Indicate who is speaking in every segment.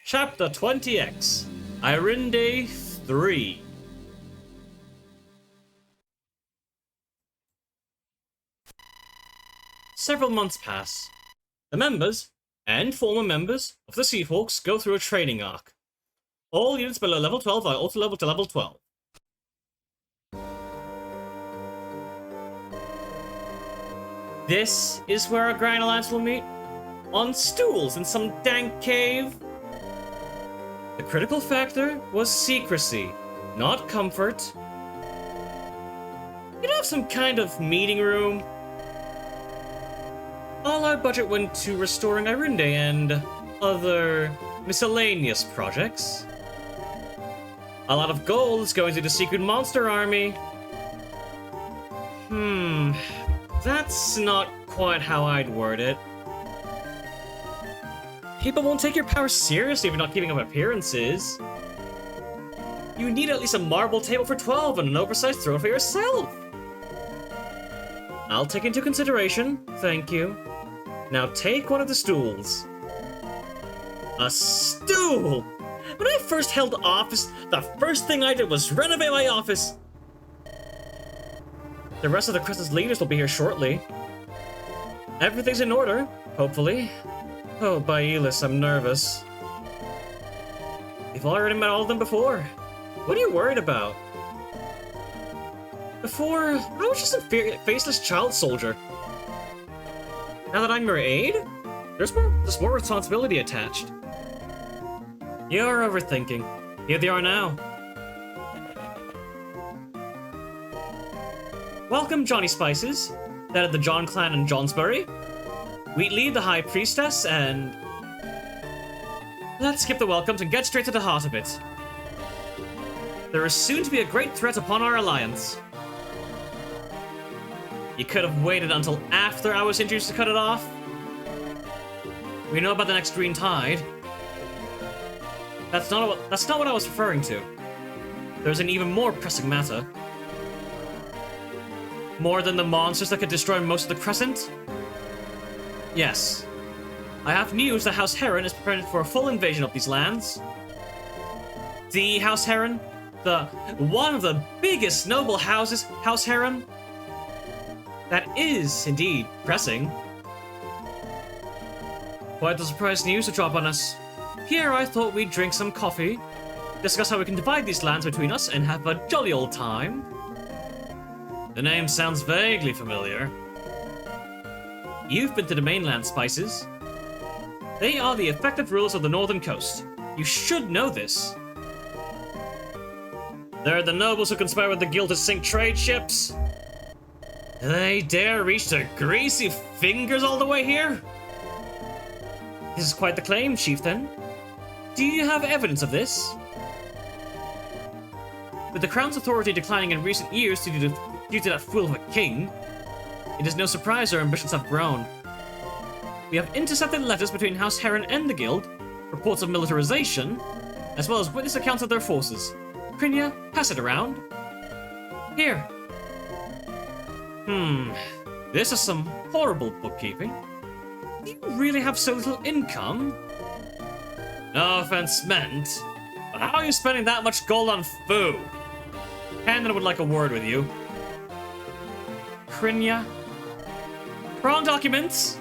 Speaker 1: Chapter 20X, Irinde 3. Several months pass. The members, and former members, of the Seahawks go through a training arc. All units below level 12 are auto-leveled to level 12. This is where our Grand Alliance will meet? On stools in some dank cave? The critical factor was secrecy, not comfort. You'd have some kind of meeting room. All our budget went to restoring Irinde and other miscellaneous projects. A lot of gold is going to the secret monster army. That's not quite how I'd word it. People won't take your power seriously if you're not keeping up appearances. You need at least a marble table for 12 and an oversized throne for yourself. I'll take into consideration, thank you. Now take one of the stools. A stool! When I first held office, the first thing I did was renovate my office. The rest of the CRESCENT'S leaders will be here shortly. Everything's in order, hopefully. Oh, Bailis, I'm nervous. You've already met all of them before. What are you worried about? Before, I was just a faceless child soldier. Now that I'm your aide, there's more responsibility attached. You're overthinking. Here they are now. Welcome, Johnny Spices, that of the John clan in Johnsbury. Wheatley, the High Priestess, and... Let's skip the welcomes and get straight to the heart of it. There is soon to be a great threat upon our alliance. You could have waited until after I was introduced to cut it off. We know about the next green tide. That's not what I was referring to. There's an even more pressing matter. More than the monsters that could destroy most of the Crescent? Yes. I have news that House Heron is preparing for a full invasion of these lands. The House Heron? One of the biggest noble houses, House Heron? That is, indeed, pressing. Quite the surprise news to drop on us. Here I thought we'd drink some coffee, discuss how we can divide these lands between us, and have a jolly old time. The name sounds vaguely familiar. You've been to the mainland, Spices. They are the effective rulers of the northern coast. You should know this. They're the nobles who conspire with the guild to sink trade ships. Do they dare reach their greasy fingers all the way here? This is quite the claim, chieftain. Do you have evidence of this? With the crown's authority declining in recent years due to that fool of a king, it is no surprise our ambitions have grown. We have intercepted letters between House Heron and the Guild, reports of militarization, as well as witness accounts of their forces. Krinya, pass it around. Here. This is some horrible bookkeeping. Do you really have so little income? No offense meant, but how are you spending that much gold on food? Handon would like a word with you. Krinya? Wrong documents!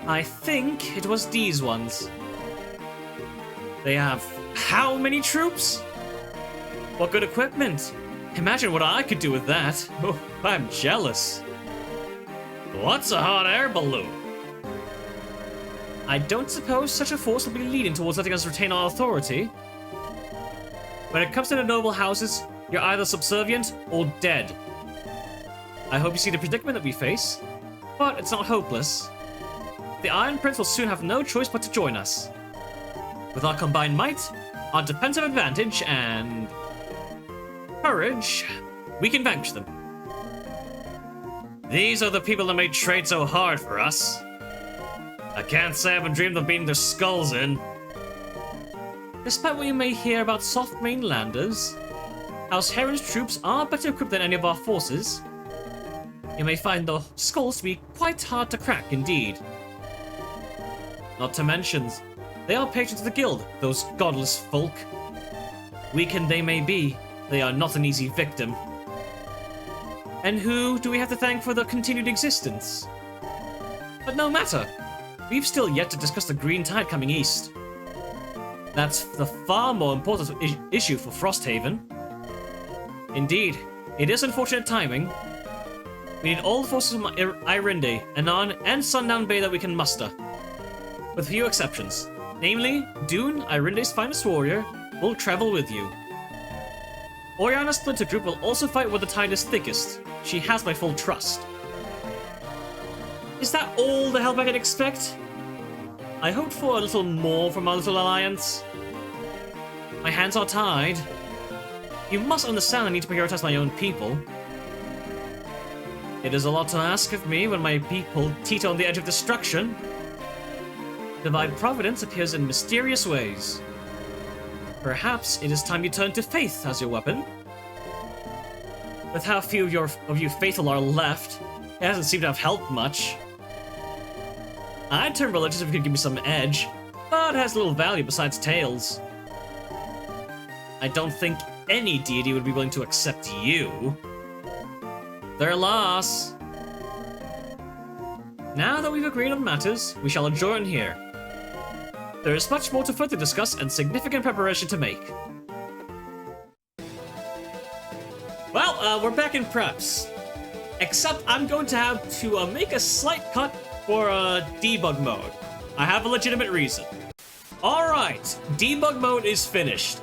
Speaker 1: I think it was these ones. They have how many troops? What good equipment? Imagine what I could do with that. Oh, I'm jealous. What's a hot air balloon? I don't suppose such a force will be leading towards letting us retain our authority. When it comes to the noble houses, you're either subservient or dead. I hope you see the predicament that we face, but it's not hopeless. The Iron Prince will soon have no choice but to join us. With our combined might, our defensive advantage, and courage, we can vanquish them. These are the people that made trade so hard for us. I can't say I haven't dreamed of beating their skulls in. Despite what you may hear about soft mainlanders, House Heron's troops are better equipped than any of our forces. You may find the skulls to be quite hard to crack indeed. Not to mention, They are patrons of the guild, those godless folk. Weakened they may be, they are not an easy victim. And who do we have to thank for their continued existence? But no matter. We've still yet to discuss the green tide coming east. That's the far more important issue for Frosthaven. Indeed, it is unfortunate timing. We need all the forces from Irinde, Anon, and Sundown Bay that we can muster. With few exceptions. Namely, Dune, Irinde's finest warrior, will travel with you. Oriana's splinter group will also fight where the tide is thickest. She has my full trust. Is that all the help I can expect? I hoped for a little more from our little alliance. My hands are tied. You must understand I need to prioritize my own people. It is a lot to ask of me when my people teeter on the edge of destruction. Divine Providence appears in mysterious ways. Perhaps it is time you turn to faith as your weapon. With how few of you faithful are left, it hasn't seemed to have helped much. I'd turn religious if you could give me some edge, but it has little value besides tails. I don't think any deity would be willing to accept you. Their loss. Now that we've agreed on matters, we shall adjourn here. There is much more to further discuss and significant preparation to make. Well, we're back in preps. Except I'm going to have to make a slight cut for debug mode. I have a legitimate reason. Alright, debug mode is finished.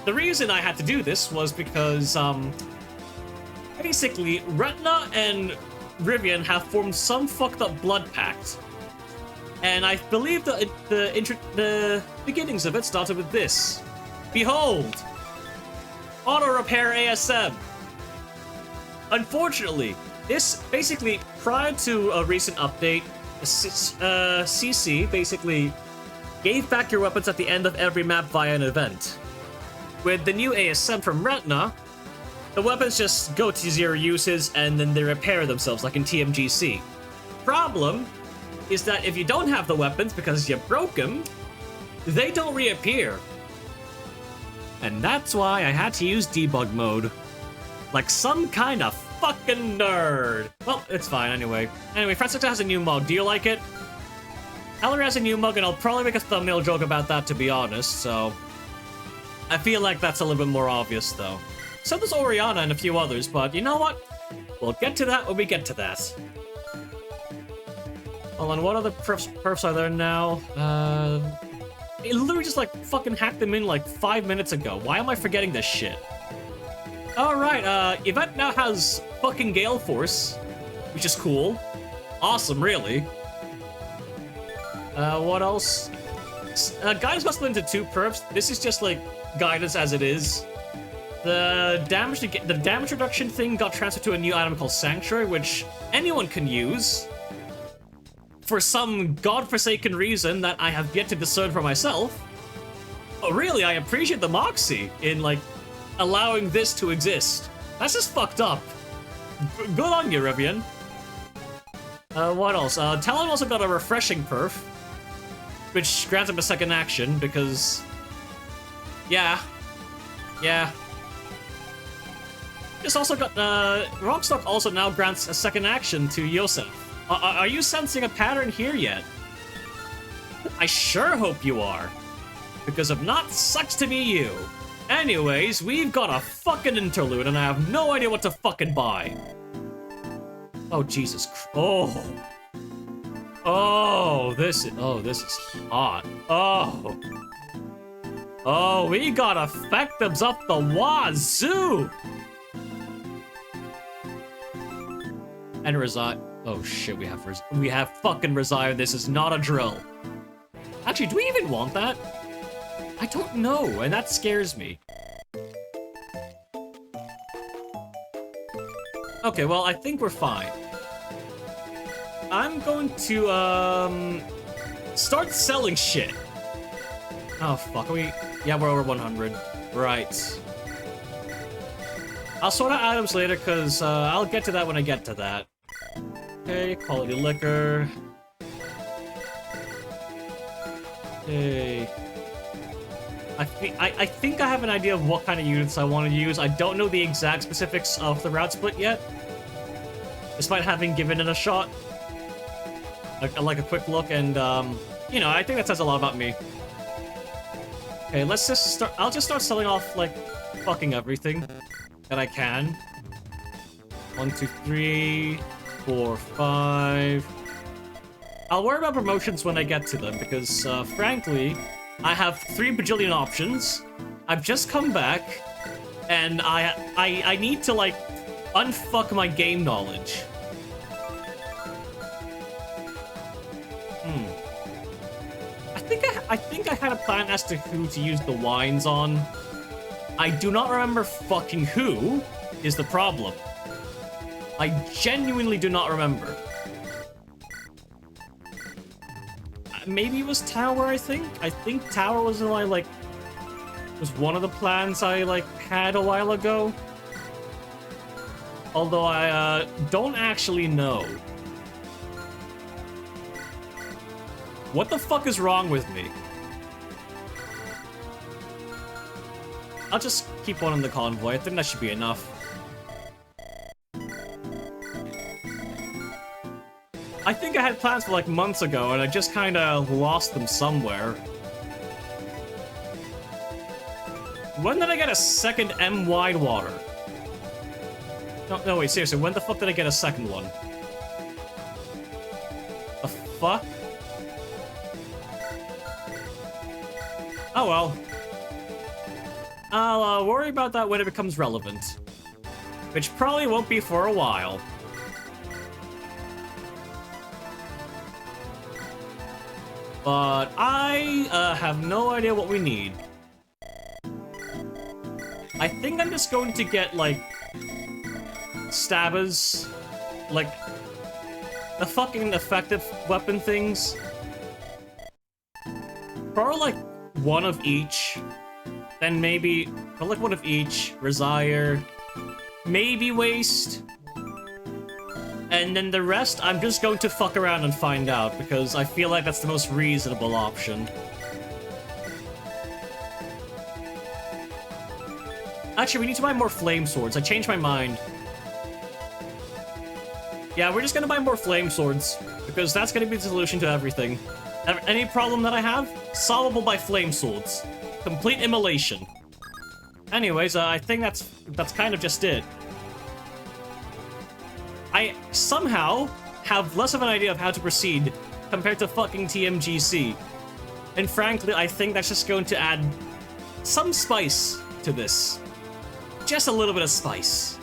Speaker 1: The reason I had to do this was because, basically, Retna and Rivian have formed some fucked up blood pact. And I believe that the beginnings of it started with this. Behold! Auto repair ASM. Unfortunately, this basically, prior to a recent update, CC basically gave back your weapons at the end of every map via an event. With the new ASM from Retna, the weapons just go to zero uses and then they repair themselves like in TMGC. Problem is that if you don't have the weapons because you broke them, they don't reappear. And that's why I had to use debug mode. Like some kind of fucking nerd. Well, it's fine anyway. Anyway, Francisca has a new mug. Do you like it? Ellerie has a new mug, and I'll probably make a thumbnail joke about that, to be honest, so... I feel like that's a little bit more obvious, though. So does Oriana and a few others, but you know what? We'll get to that when we get to that. Hold on, what other perfs are there now? It literally just, like, fucking hacked them in, like, 5 minutes ago. Why am I forgetting this shit? Alright, Event now has fucking Gale Force, which is cool. Awesome, really. What else? Guidance got split into 2 perfs. This is just, like, guidance as it is. The damage reduction thing got transferred to a new item called Sanctuary, which anyone can use. For some godforsaken reason that I have yet to discern for myself. Oh, really, I appreciate the moxie in, like, allowing this to exist. That's just fucked up. Good on you, Rivian. What else? Talon also got a refreshing perf, which grants him a second action, because... Yeah. It's also got, Rockstock also now grants a second action to Yosef. Are you sensing a pattern here yet? I sure hope you are. Because if not, sucks to be you. Anyways, we've got a fucking interlude, and I have no idea what to fucking buy. Oh, Jesus Christ. Oh, this is hot. Oh, we got effectives up the wazoo! And Resire. Oh shit, we have fucking Resire. This is not a drill. Actually, do we even want that? I don't know, and that scares me. Okay, well, I think we're fine. I'm going to, start selling shit. Oh, fuck, are we... Yeah, we're over 100. Right. I'll sort out items later, because, I'll get to that when I get to that. Okay, quality liquor. Okay. I think I have an idea of what kind of units I want to use. I don't know the exact specifics of the route split yet, despite having given it a shot. Like a quick look, and you know, I think that says a lot about me. Okay, let's just start. I'll just start selling off like fucking everything that I can. 1, 2, 3, 4, 5. I'll worry about promotions when I get to them because, frankly, I have 3 bajillion options. I've just come back, and I need to like unfuck my game knowledge. I think I had a plan as to who to use the wines on. I do not remember fucking who is the problem. I genuinely do not remember. Maybe it was Tower, I think? I think Tower was was one of the plans I, had a while ago. Although I, don't actually know. What the fuck is wrong with me? I'll just keep one in the convoy. I think that should be enough. I think I had plans for like months ago, and I just kind of lost them somewhere. When did I get a second M wide water? No, wait, seriously, when the fuck did I get a second one? The fuck? Oh well. I'll worry about that when it becomes relevant. Which probably won't be for a while. But I have no idea what we need. I think I'm just going to get, like, stabbers. Like, the fucking effective weapon things. Probably, like, one of each. Then maybe, like, one of each. Resire. Maybe waste. And then the rest, I'm just going to fuck around and find out, because I feel like that's the most reasonable option. Actually, we need to buy more flame swords. I changed my mind. Yeah, we're just gonna buy more flame swords, because that's gonna be the solution to everything. Any problem that I have, solvable by flame swords. Complete immolation. Anyways, I think that's kind of just it. I somehow have less of an idea of how to proceed compared to fucking TMGC. And frankly, I think that's just going to add some spice to this. Just a little bit of spice.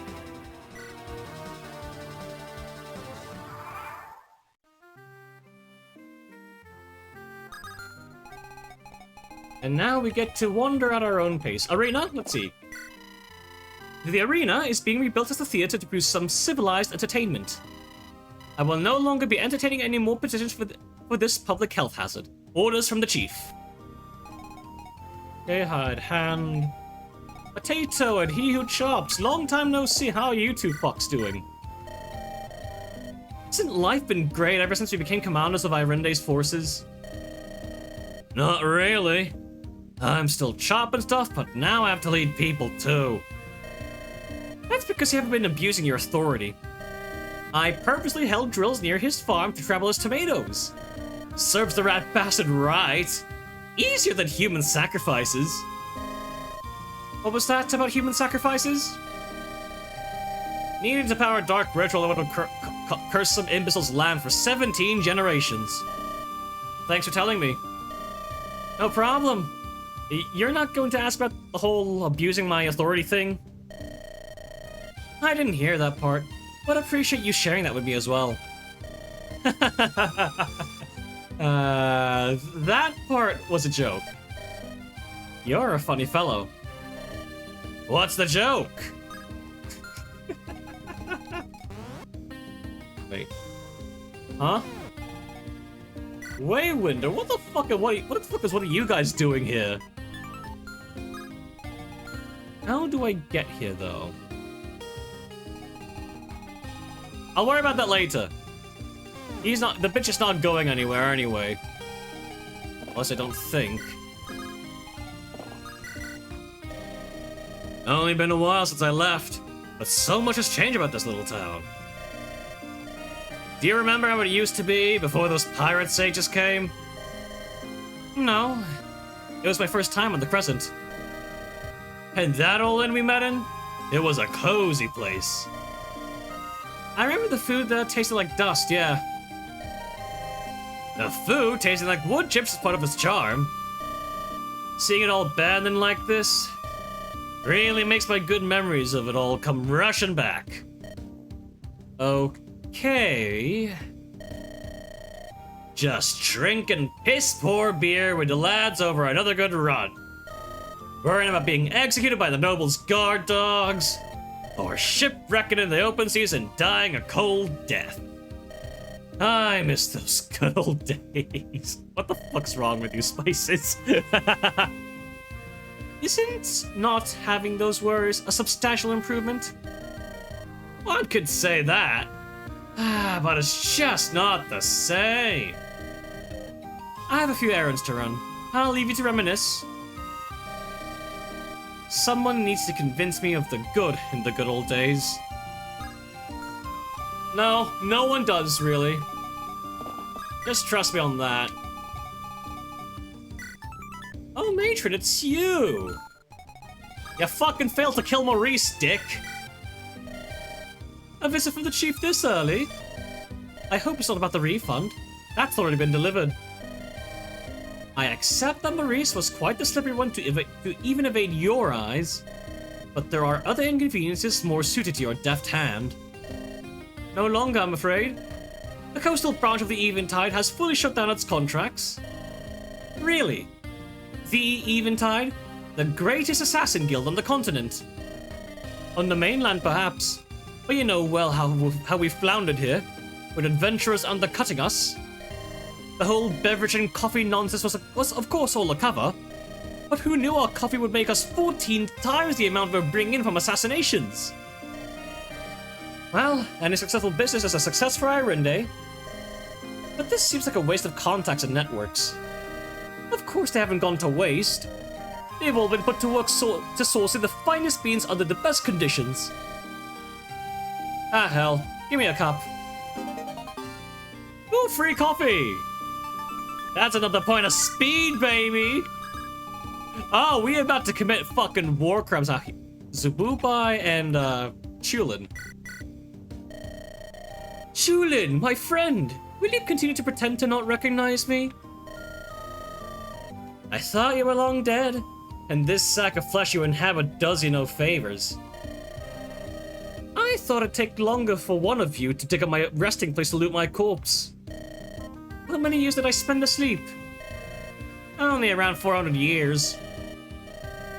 Speaker 1: And now we get to wander at our own pace. Arena? Let's see. The arena is being rebuilt as a theater to produce some civilized entertainment. I will no longer be entertaining any more petitions for this public health hazard. Orders from the chief. Okay, hide hand. Potato and he who chops. Long time no see. How are you two fucks doing? Hasn't life been great ever since we became commanders of Irende's forces? Not really. I'm still chopping stuff, but now I have to lead people too. That's because you haven't been abusing your authority. I purposely held drills near his farm to travel his tomatoes. Serves the rat bastard right. Easier than human sacrifices. What was that about human sacrifices? Needed to power a dark ritual that would curse some imbecile's land for 17 generations. Thanks for telling me. No problem. You're not going to ask about the whole abusing my authority thing? I didn't hear that part, but appreciate you sharing that with me as well. That part was a joke. You're a funny fellow. What's the joke? Wait. Huh? Waywinder, what the fuck are you guys doing here? How do I get here, though? I'll worry about that later. The bitch is not going anywhere anyway. Plus, I don't think. Only been a while since I left, but so much has changed about this little town. Do you remember how it used to be before those pirate sages came? No. It was my first time on the Crescent. And that old inn we met in? It was a cozy place. I remember the food that tasted like dust, yeah. The food tasting like wood chips is part of its charm. Seeing it all abandoned like this really makes my good memories of it all come rushing back. Okay. Just drinking piss-poor beer with the lads over another good run. Worrying about being executed by the noble's guard dogs, or shipwrecking in the open seas and dying a cold death. I miss those good old days. What the fuck's wrong with you, Spices? Isn't not having those worries a substantial improvement? One could say that, but it's just not the same. I have a few errands to run. I'll leave you to reminisce. Someone needs to convince me of the good in the good old days. No, no one does, really. Just trust me on that. Oh, Matron, it's you! You fucking failed to kill Maurice, dick! A visit from the chief this early? I hope it's not about the refund. That's already been delivered. I accept that Maurice was quite the slippery one to even evade your eyes, but there are other inconveniences more suited to your deft hand. No longer, I'm afraid. The coastal branch of the Eventide has fully shut down its contracts. Really? The Eventide? The greatest assassin guild on the continent. On the mainland, perhaps, but you know well how we've floundered here, with adventurers undercutting us. The whole beverage and coffee nonsense was of course all a cover, but who knew our coffee would make us 14 times the amount we're bringing in from assassinations? Well, any successful business is a success for Irinde. But this seems like a waste of contacts and networks. Of course they haven't gone to waste. They've all been put to work to sourcing the finest beans under the best conditions. Ah hell, give me a cup. Ooh, free coffee! That's another point of speed, baby! Oh, we're about to commit fucking war crimes out here. Zububai and, Chulin. Chulin, my friend! Will you continue to pretend to not recognize me? I thought you were long dead, and this sack of flesh you inhabit does you no favors. I thought it'd take longer for one of you to dig up my resting place to loot my corpse. How many years did I spend asleep? Only around 400 years.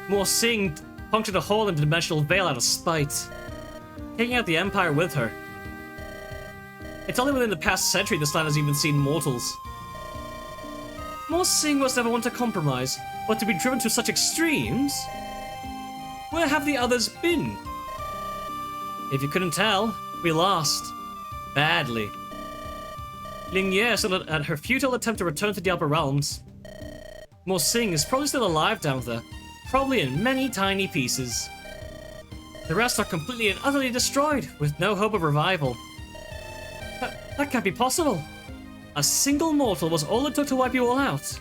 Speaker 1: More Singh punctured a hole in the dimensional veil out of spite, taking out the Empire with her. It's only within the past century this land has even seen mortals. More Singh was never one to compromise, but to be driven to such extremes? Where have the others been? If you couldn't tell, we lost. Badly. Lingye still at her futile attempt to return to the upper realms. Mo Singh is probably still alive down there, probably in many tiny pieces. The rest are completely and utterly destroyed, with no hope of revival. That can't be possible. A single mortal was all it took to wipe you all out.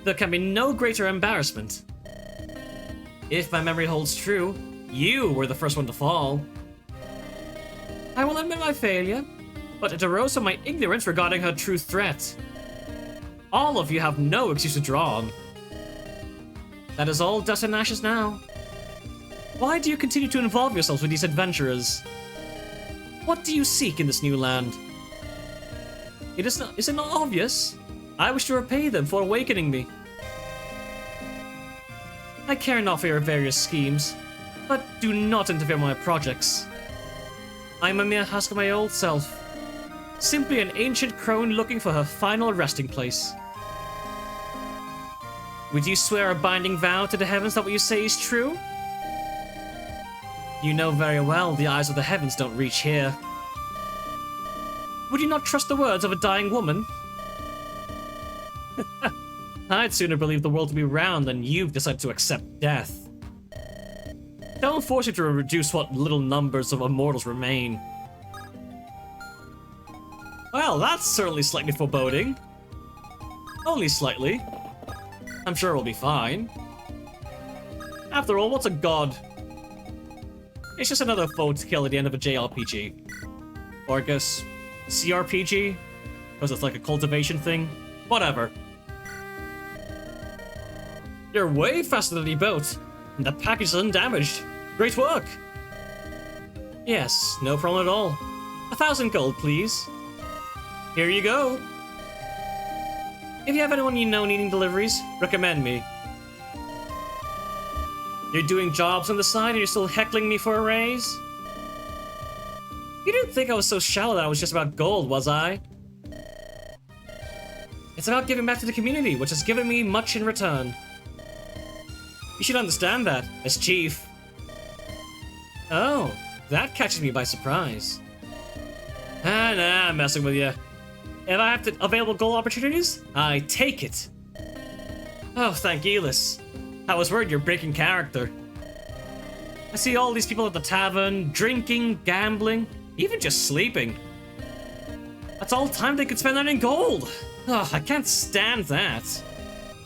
Speaker 1: There can be no greater embarrassment. If my memory holds true, you were the first one to fall. I will admit my failure, but it arose from my ignorance regarding her true threat. All of you have no excuse to draw on. That is all dust and ashes now. Why do you continue to involve yourselves with these adventurers? What do you seek in this new land? Is it not obvious? I wish to repay them for awakening me. I care not for your various schemes, but do not interfere with my projects. I am a mere husk of my old self. Simply an ancient crone looking for her final resting place. Would you swear a binding vow to the heavens that what you say is true? You know very well the eyes of the heavens don't reach here. Would you not trust the words of a dying woman? I'd sooner believe the world to be round than you've decided to accept death. Don't force you to reduce what little numbers of immortals remain. Well, that's certainly slightly foreboding. Only slightly. I'm sure we'll be fine. After all, what's a god? It's just another foe to kill at the end of a JRPG. Or I guess CRPG? Because it's like a cultivation thing? Whatever. You're way faster than you built, and the package is undamaged. Great work! Yes, no problem at all. 1,000 gold, please. Here you go. If you have anyone you know needing deliveries, recommend me. You're doing jobs on the side and you're still heckling me for a raise? You didn't think I was so shallow that I was just about gold, was I? It's about giving back to the community, which has given me much in return. You should understand that, as chief. Oh, that catches me by surprise. Nah, I'm messing with you. If I have the available gold opportunities, I take it. Oh, thank Elis. I was worried you're breaking character. I see all these people at the tavern, drinking, gambling, even just sleeping. That's all time they could spend earning gold. Oh, I can't stand that.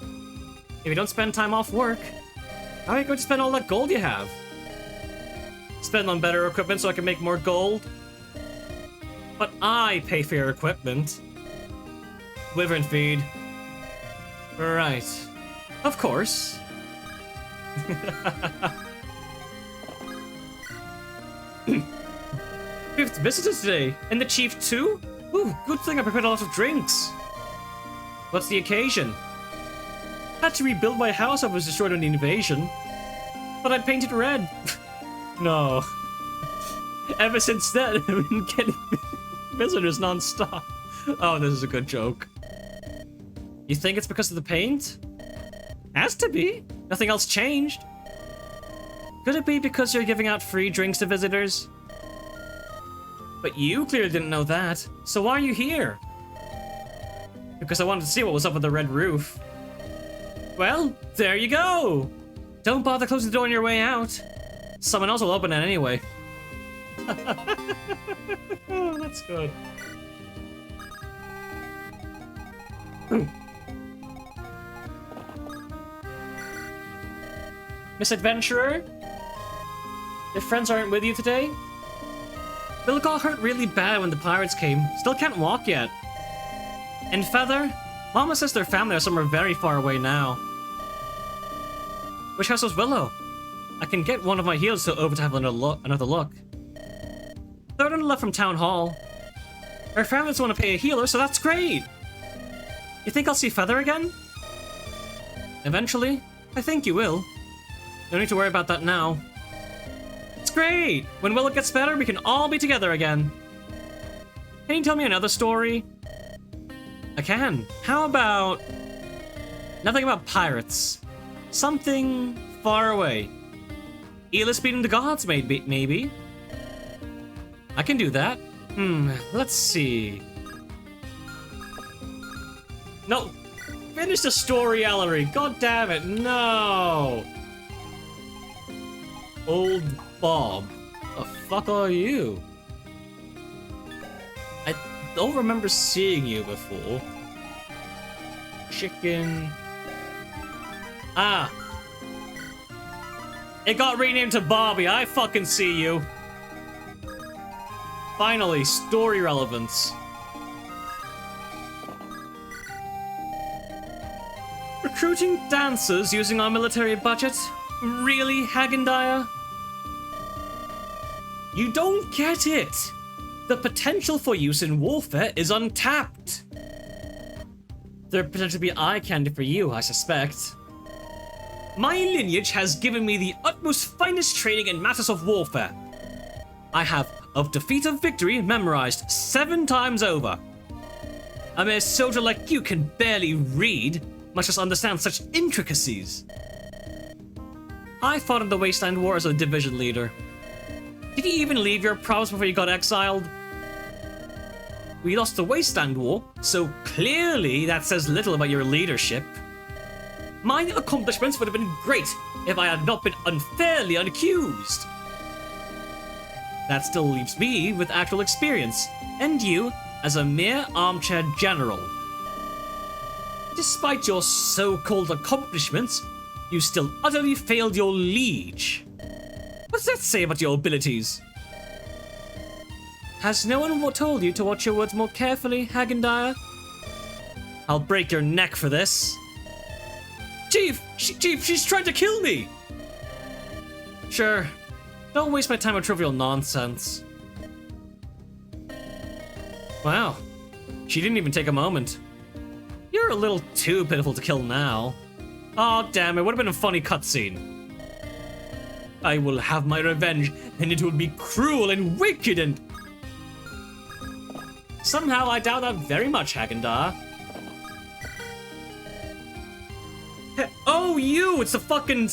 Speaker 1: If you don't spend time off work, how are you going to spend all that gold you have? Spend on better equipment so I can make more gold? But I pay for your equipment. Wyvern feed. Right. Of course. Fifth visitors today, and the chief too? Ooh, good thing I prepared a lot of drinks. What's the occasion? Had to rebuild my house after it was destroyed in the invasion. But I painted red. No. Ever since then, I've been getting visitors non-stop. Oh, this is a good joke. You think it's because of the paint? Has to be. Nothing else changed. Could it be because you're giving out free drinks to visitors? But you clearly didn't know that. So why are you here? Because I wanted to see what was up with the red roof. Well, there you go. Don't bother closing the door on your way out. Someone else will open it anyway. Oh, that's good. Misadventurer? Your friends aren't with you today? Bill got hurt really bad when the pirates came. Still can't walk yet. And Feather? Mama says their family are somewhere very far away now. Which house was Willow? I can get one of my healers to over to have another look. Third on the left from Town Hall. Our families want to pay a healer, so that's great! You think I'll see Feather again? Eventually. I think you will. Don't need to worry about that now. It's great! When Willow gets better, we can all be together again. Can you tell me another story? I can. How about... nothing about pirates. Something far away. Elis beating the gods, maybe? I can do that. Let's see. No! Finish the story, Ellerie! God damn it, no! Old Bob. The fuck are you? I don't remember seeing you before. Chicken... Ah! It got renamed to Bobby, I fucking see you! Finally, story relevance. Recruiting dancers using our military budget? Really, Hagendire? You don't get it! The potential for use in warfare is untapped. There potentially be eye candy for you, I suspect. My lineage has given me the utmost finest training in matters of warfare. I have Of Defeat of Victory memorized 7 times over. A mere soldier like you can barely read, much less understand such intricacies. I fought in the Wasteland War as a division leader. Did you even leave your province before you got exiled? We lost the Wasteland War, so clearly that says little about your leadership. My accomplishments would have been great if I had not been unfairly accused. That still leaves me with actual experience, and you as a mere armchair general. Despite your so-called accomplishments, you still utterly failed your liege. What's that say about your abilities? Has no one told you to watch your words more carefully, Hagendire? I'll break your neck for this. Chief, she's trying to kill me! Sure, don't waste my time with trivial nonsense. Wow, she didn't even take a moment. You're a little too pitiful to kill now. Oh damn, it would have been a funny cutscene. I will have my revenge, and it will be cruel and wicked and... Somehow I doubt that very much, Hagendar. Oh, you! It's the fucking...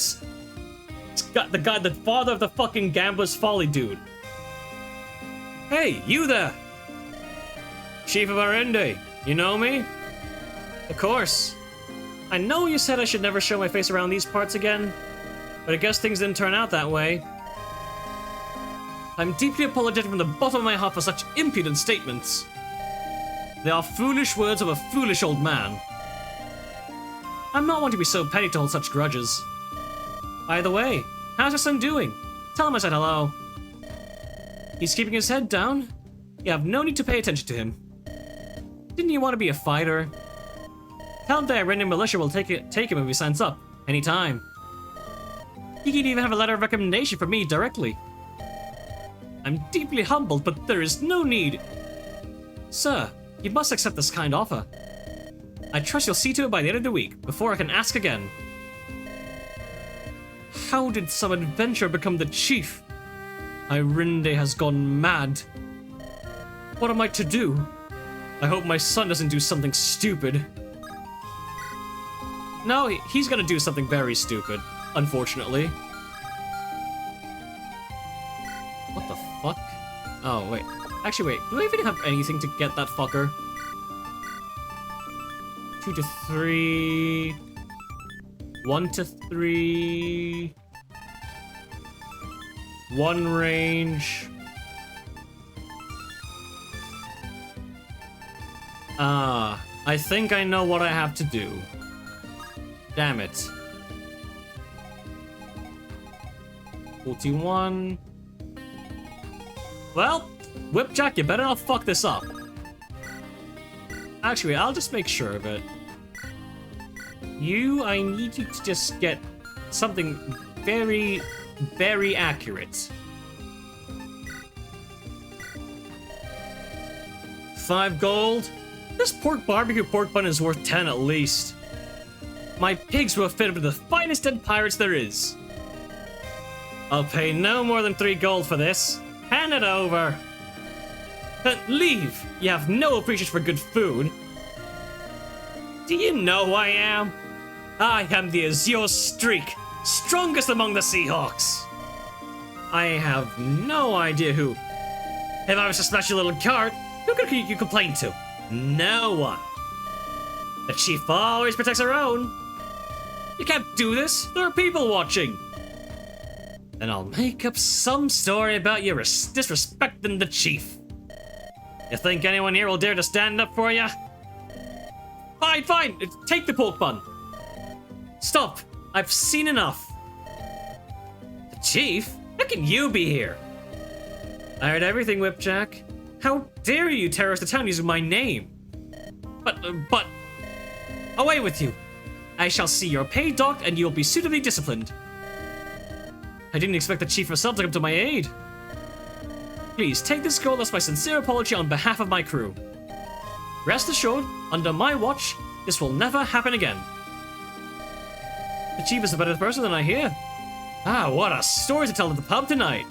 Speaker 1: the father of the fucking Gambler's Folly dude. Hey, you there! Chief of Arende, you know me? Of course. I know you said I should never show my face around these parts again, but I guess things didn't turn out that way. I'm deeply apologetic from the bottom of my heart for such impudent statements. They are foolish words of a foolish old man. I'm not one to be so petty to hold such grudges. By the way, how's your son doing? Tell him I said hello. He's keeping his head down. You have no need to pay attention to him. Didn't you want to be a fighter? Tell him the Iranian militia will take him if he signs up, anytime. He can even have a letter of recommendation from me directly. I'm deeply humbled, but there is no need. Sir, you must accept this kind offer. I trust you'll see to it by the end of the week, before I can ask again. How did some adventurer become the chief? Irinde has gone mad. What am I to do? I hope my son doesn't do something stupid. No, he's gonna do something very stupid, unfortunately. What the fuck? Oh, wait. Actually, wait. Do I even have anything to get that fucker? 2 to 3... 1 to 3... 1 range... I think I know what I have to do. Damn it. 41... Well, Whipjack, you better not fuck this up. Actually, I'll just make sure of it. I need you to just get something very, very accurate. 5 gold? This pork barbecue pork bun is worth 10 at least. My pigs will fit with the finest dead pirates there is. I'll pay no more than 3 gold for this. Hand it over. Leave! You have no appreciation for good food. Do you know who I am? I am the Azure Streak, strongest among the Seahawks. I have no idea who. If I was to smash your little cart, who could you complain to? No one. The chief always protects her own. You can't do this. There are people watching. Then I'll make up some story about you disrespecting the chief. You think anyone here will dare to stand up for you? Fine, fine. Take the pork bun. Stop. I've seen enough. The chief? How can you be here? I heard everything, Whipjack. How dare you terrorize the town using my name? But... Away with you. I shall see your pay docked and you'll be suitably disciplined. I didn't expect the chief herself to come to my aid. Please, take this gold as my sincere apology on behalf of my crew. Rest assured, under my watch, this will never happen again. The chief is a better person than I hear. Ah, what a story to tell at the pub tonight.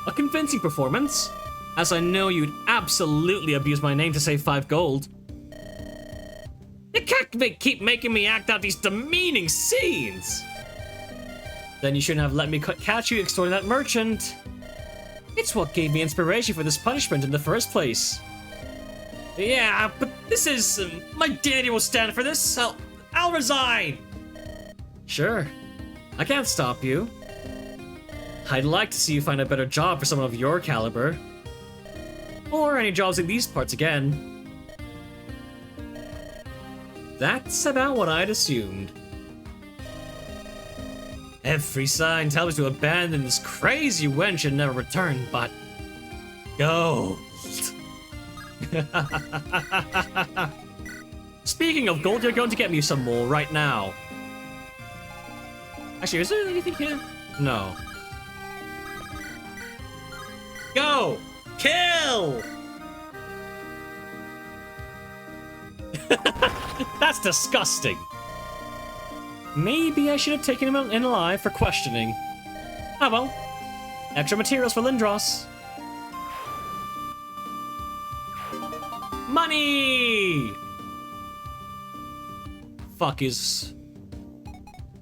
Speaker 1: A convincing performance, as I know you'd absolutely abuse my name to save 5 gold. You can't keep making me act out these demeaning scenes. Then you shouldn't have let me catch you extorting that merchant. It's what gave me inspiration for this punishment in the first place. Yeah, but this is... my daddy will stand for this. I'll resign. Sure. I can't stop you. I'd like to see you find a better job for someone of your caliber. Or any jobs in these parts again. That's about what I'd assumed. Every sign tells me to abandon this crazy wench and never return, but... gold. Speaking of gold, you're going to get me some more right now. Actually, is there anything here? No. Go! Kill! That's disgusting. Maybe I should have taken him in alive for questioning. Ah well. Extra materials for Lindros. Money! Fuck is...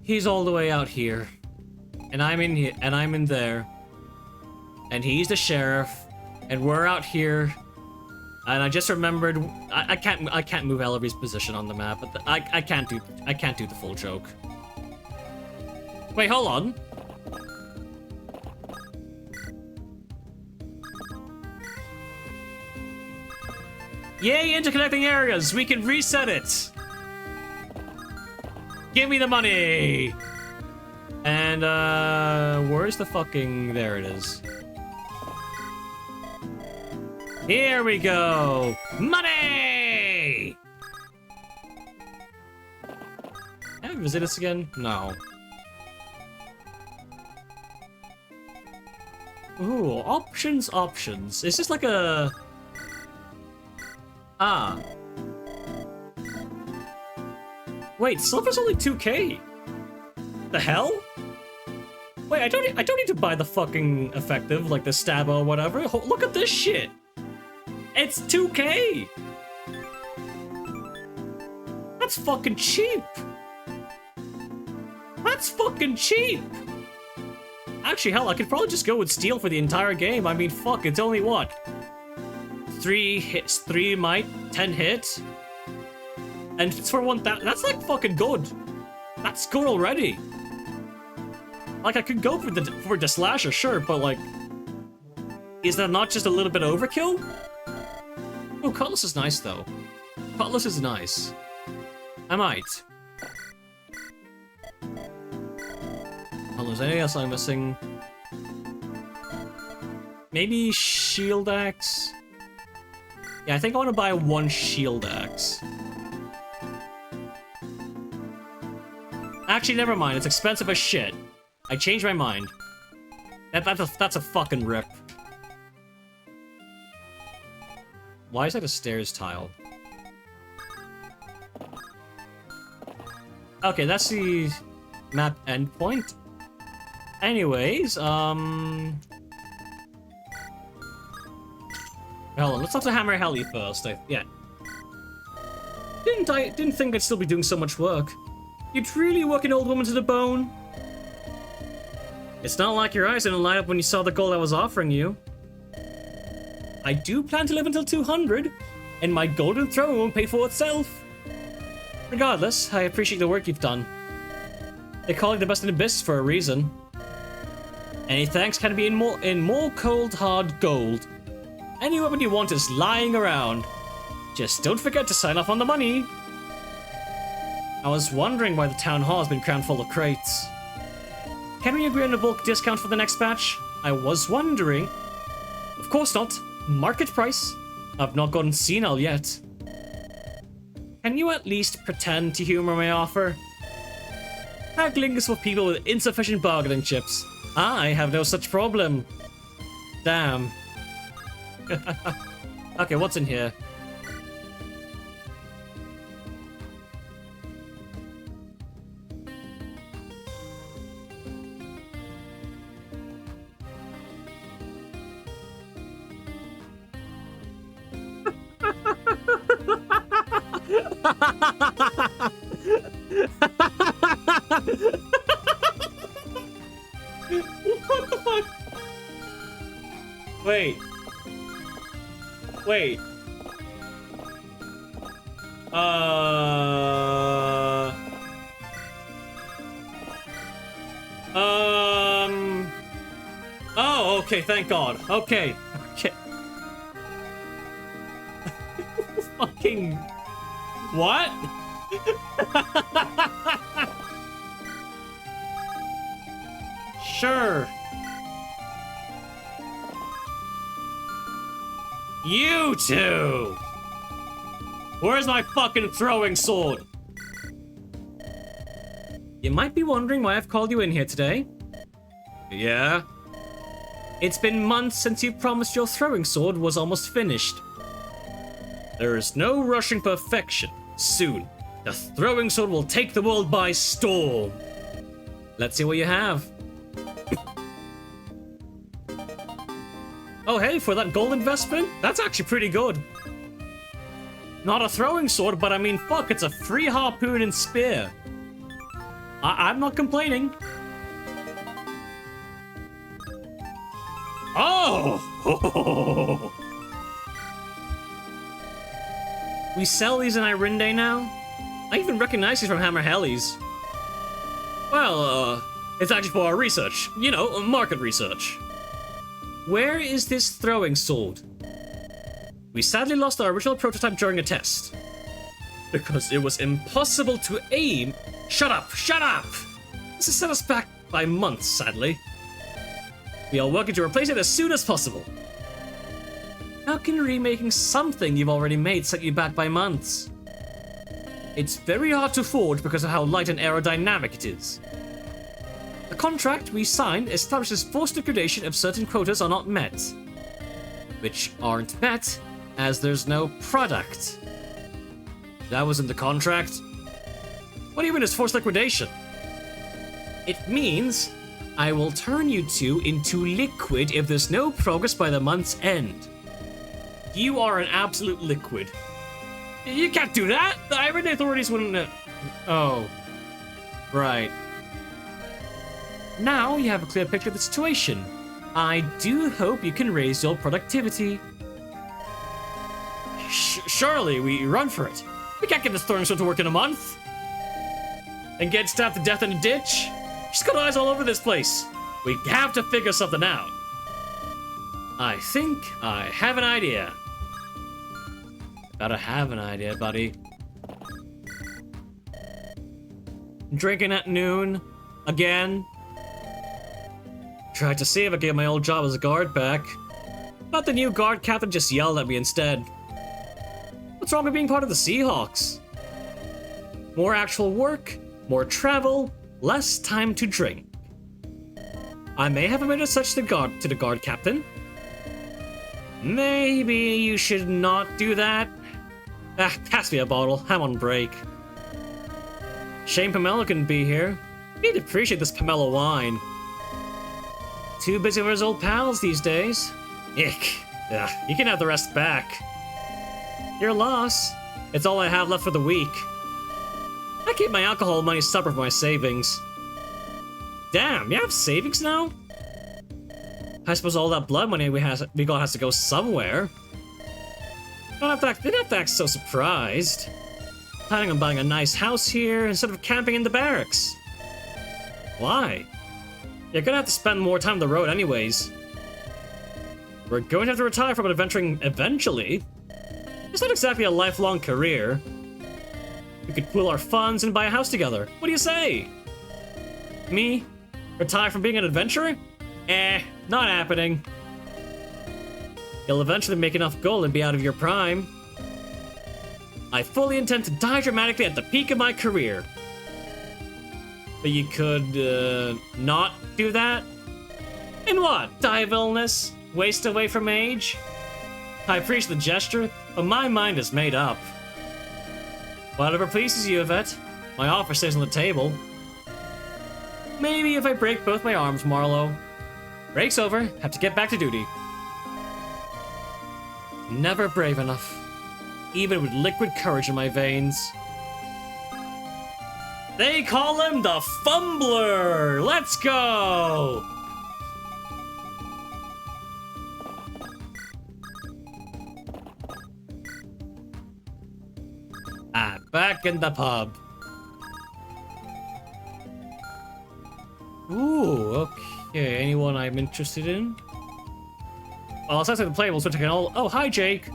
Speaker 1: he's all the way out here. And I'm in here, and I'm in there. And he's the sheriff. And we're out here. And I just remembered I can't move Ellerie's position on the map, but I can't do the full joke. Wait, hold on. Yay, interconnecting areas! We can reset it! Give me the money! And, where's the fucking... there it is. Here we go! Money! Can I visit this again? No. Ooh, options, options. Is this like a... ah. Wait, silver's only 2k? The hell? Wait, I don't need to buy the fucking effective, like the stab or whatever. Look at this shit! It's 2k! That's fucking cheap! That's fucking cheap! Actually, hell, I could probably just go with steel for the entire game. I mean, fuck, it's only what? 3 hits, 3 might, 10 hits? And it's for 1,000. That's like fucking good. That's good already. Like, I could go for the slasher, sure, but like... is that not just a little bit overkill? Oh, Cutlass is nice, though. Cutlass is nice. I might. Oh, is there anything else I'm missing? Maybe Shield Axe? Yeah, I think I want to buy 1 Shield Axe. Actually, never mind. It's expensive as shit. I changed my mind. That's a fucking rip. Why is that a stairs tile? Okay, that's the map endpoint. Anyways, hold on, let's talk to Hammer Helly first. Yeah. Didn't think I'd still be doing so much work. You'd really work an old woman to the bone. It's not like your eyes didn't light up when you saw the gold I was offering you. I do plan to live until 200, and my golden throne won't pay for itself. Regardless, I appreciate the work you've done. They call you the best in the business for a reason. Any thanks can be in more cold, hard gold. Any weapon you want is lying around. Just don't forget to sign off on the money. I was wondering why the town hall has been crammed full of crates. Can we agree on a bulk discount for the next batch? I was wondering. Of course not. Market price. I've not gotten senile yet. Can you at least pretend to humor my offer? Haggling is for people with insufficient bargaining chips. I have no such problem. Damn. Okay, what's in here? What the fuck? Wait. Wait. Oh, okay, thank God. Okay. Okay. Fucking... What? Sure. You two! Where's my fucking throwing sword? You might be wondering why I've called you in here today. Yeah? It's been months since you promised your throwing sword was almost finished. There is no rushing perfection. Soon, the throwing sword will take the world by storm. Let's see what you have. Oh hey, for that gold investment? That's actually pretty good. Not a throwing sword, but I mean, fuck, it's a free harpoon and spear. I'm not complaining. Oh! We sell these in Irinde now? I even recognize these from Hammer Hellies. Well, it's actually for our research. You know, market research. Where is this throwing sword? We sadly lost our original prototype during a test. Because it was impossible to aim. Shut up! Shut up! This has set us back by months, sadly. We are working to replace it as soon as possible. How can remaking something you've already made set you back by months? It's very hard to forge because of how light and aerodynamic it is. The contract we signed establishes forced liquidation if certain quotas are not met. Which aren't met, as there's no product. That was in the contract? What do you mean it's forced liquidation? It means I will turn you two into liquid if there's no progress by the month's end. You are an absolute liquid. You can't do that! The Irene authorities wouldn't... Oh. Right. Now you have a clear picture of the situation. I do hope you can raise your productivity. Surely we run for it. We can't get this throwing sword to work in a month. And get stabbed to death in a ditch. She's got eyes all over this place. We have to figure something out. I think I have an idea. Gotta have an idea, buddy. Drinking at noon. Again. Tried to see if I get my old job as a guard back. But the new guard captain just yelled at me instead. What's wrong with being part of the Seahawks? More actual work, more travel, less time to drink. I may have admitted such to the guard captain. Maybe you should not do that. Pass me a bottle. I'm on break. Shame Pomelo couldn't be here. He'd appreciate this Pomelo wine. Too busy with his old pals these days. Ick. You can have the rest back. Your loss. It's all I have left for the week. I keep my alcohol money separate from my savings. Damn, you have savings now? I suppose all that blood money we got has to go somewhere. They didn't have to act so surprised. Planning on buying a nice house here instead of camping in the barracks. Why? You're gonna have to spend more time on the road anyways. We're going to have to retire from adventuring eventually. It's not exactly a lifelong career. We could pool our funds and buy a house together. What do you say? Me? Retire from being an adventurer? Not happening. You'll eventually make enough gold and be out of your prime. I fully intend to die dramatically at the peak of my career. But you could, not do that? In what? Die of illness? Waste away from age? I appreciate the gesture, but my mind is made up. Whatever pleases you, Yvette. My offer stays on the table. Maybe if I break both my arms, Marlow. Break's over. Have to get back to duty. Never brave enough. Even with liquid courage in my veins. They call him the FUMBLER! Let's go! Back in the pub. Ooh, okay. Anyone I'm interested in? Well, it's actually the playables, which I can all. Oh, hi, Jake.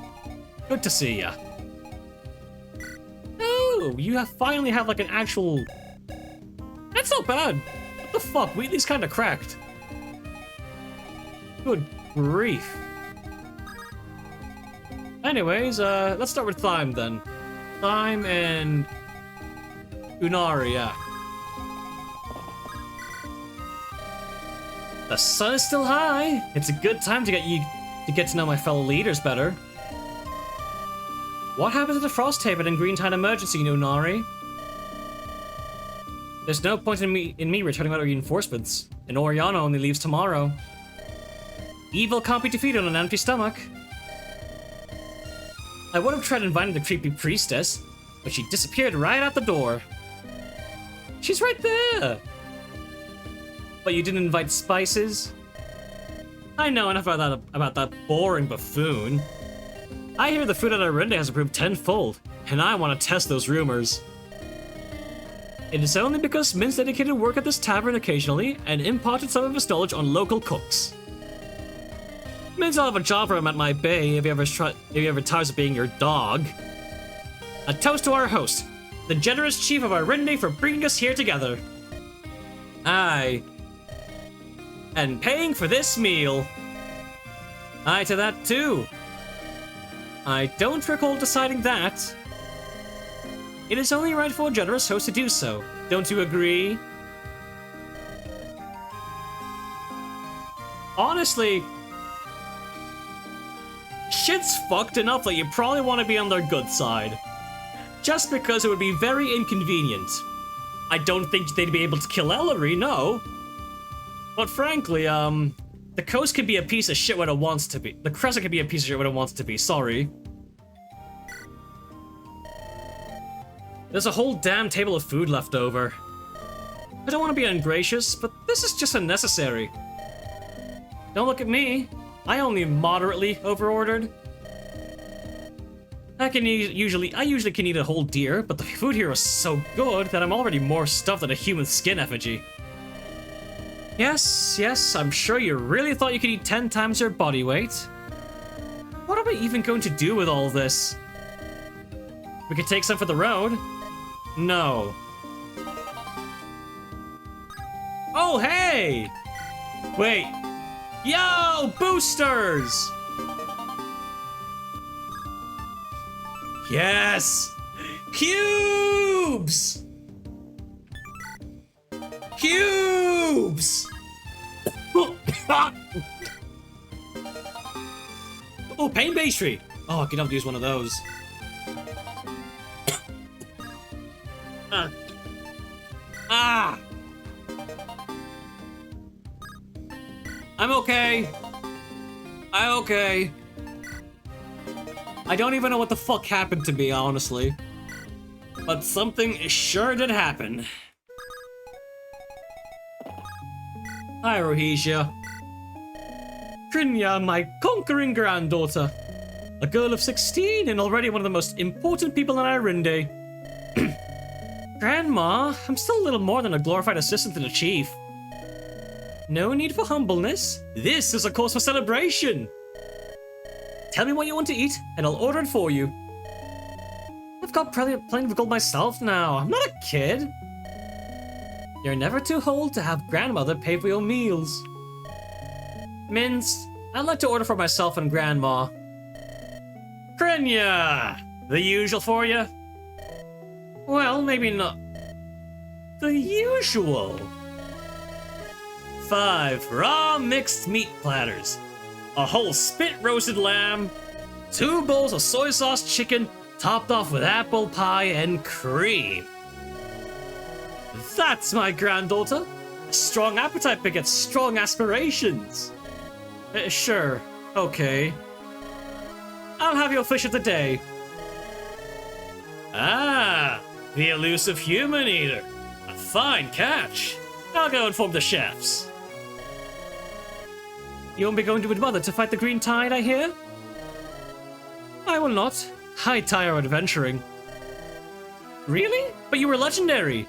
Speaker 1: Good to see ya. Oh, you finally have like an actual. That's not bad. What the fuck? Wheatley's kind of cracked. Good grief. Anyways, let's start with Thyme then. Thyme and Unari, yeah. The sun is still high. It's a good time to get to know my fellow leaders better. What happened to the Frost Haven and Greentide Emergency, Unari? There's no point in me returning without reinforcements, and Oriana only leaves tomorrow. Evil can't be defeated on an empty stomach. I would have tried inviting the creepy priestess, but she disappeared right out the door. She's right there! But you didn't invite Spices? I know enough about that boring buffoon. I hear the food at Arinde has improved tenfold, and I want to test those rumors. It is only because Min's dedicated work at this tavern occasionally and imparted some of his knowledge on local cooks. Min's will have a job for him at my bay if he ever tires of being your dog. A toast to our host, the generous chief of Arinde, for bringing us here together. Aye. And paying for this meal. Aye to that too. I don't recall deciding that. It is only right for a generous host to do so. Don't you agree? Honestly, shit's fucked enough that you probably want to be on their good side. Just because it would be very inconvenient. I don't think they'd be able to kill Ellerie, no. But frankly, the coast can be a piece of shit when it wants to be. The Crescent can be a piece of shit when it wants to be, sorry. There's a whole damn table of food left over. I don't want to be ungracious, but this is just unnecessary. Don't look at me. I only moderately overordered. I usually can eat a whole deer, but the food here is so good that I'm already more stuffed than a human skin effigy. Yes, I'm sure you really thought you could eat 10 times your body weight. What are we even going to do with all this? We could take some for the road. No. Oh, hey! Wait. Yo, boosters! Yes! Cubes! Cubes! Oh, pain pastry! Oh, I could have to use one of those. I'm okay. I'm okay. I don't even know what the fuck happened to me, honestly. But something sure did happen. Hi, Rohesia. Krinya, my conquering granddaughter. A girl of 16 and already one of the most important people in Arinde. Grandma, I'm still a little more than a glorified assistant to the chief. No need for humbleness. This is a cause for celebration. Tell me what you want to eat, and I'll order it for you. I've got plenty of gold myself now. I'm not a kid. You're never too old to have grandmother pay for your meals. Mince, I'd like to order for myself and grandma. Krenya! The usual for you? Well, maybe not. The usual. 5 raw mixed meat platters. A whole spit roasted lamb. 2 bowls of soy sauce chicken topped off with apple pie and cream. That's my granddaughter. A strong appetite begets strong aspirations. Sure, okay. I'll have your fish of the day. Ah, the elusive human eater. A fine catch. I'll go inform the chefs. You won't be going with mother to fight the green tide, I hear? I will not. I tire of adventuring. Really? But you were legendary!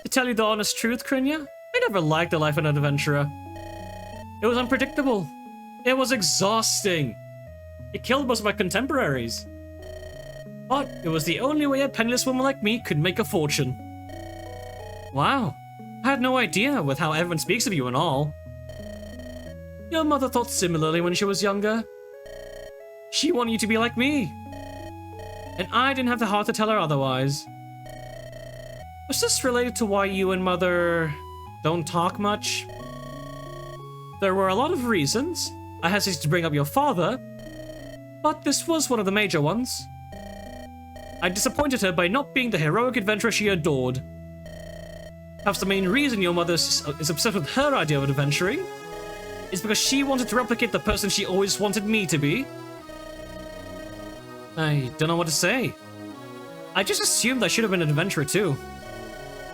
Speaker 1: To tell you the honest truth, Krinya, I never liked the life of an adventurer. It was unpredictable. It was exhausting. It killed most of my contemporaries. But it was the only way a penniless woman like me could make a fortune. Wow. I had no idea with how everyone speaks of you and all. Your mother thought similarly when she was younger. She wanted you to be like me. And I didn't have the heart to tell her otherwise. Was this related to why you and Mother don't talk much? There were a lot of reasons. I hesitated to bring up your father, but this was one of the major ones. I disappointed her by not being the heroic adventurer she adored. Perhaps the main reason your mother is obsessed with her idea of adventuring is because she wanted to replicate the person she always wanted me to be. I don't know what to say. I just assumed I should have been an adventurer too.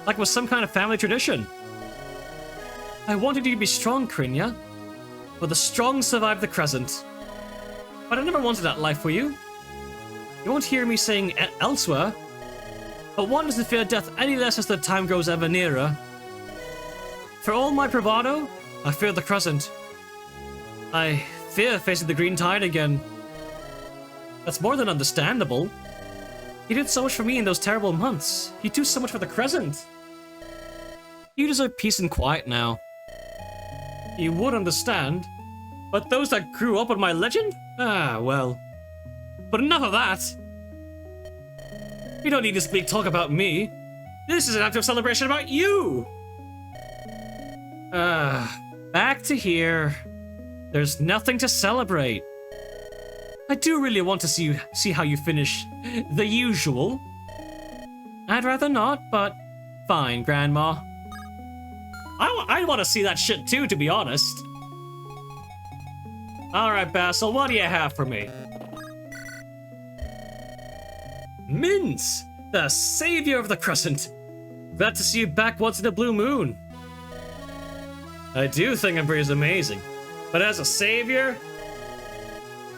Speaker 1: Like it was some kind of family tradition. I wanted you to be strong, Krinya. But the strong survive the Crescent. But I never wanted that life for you. You won't hear me saying elsewhere. But one doesn't fear death any less as the time grows ever nearer. For all my bravado, I fear the Crescent. I fear facing the green tide again. That's more than understandable. You did so much for me in those terrible months. You do so much for the Crescent. You deserve peace and quiet now. You would understand. But those that grew up on my legend? Ah, well. But enough of that. You don't need to speak talk about me. This is an active celebration about you. Back to here. There's nothing to celebrate. I do really want to see how you finish the usual. I'd rather not, but fine, Grandma. I want to see that shit too, to be honest. Alright, Basil, what do you have for me? Mince, the savior of the Crescent. Glad to see you back once in a blue moon. I do think I'm pretty amazing, but as a savior,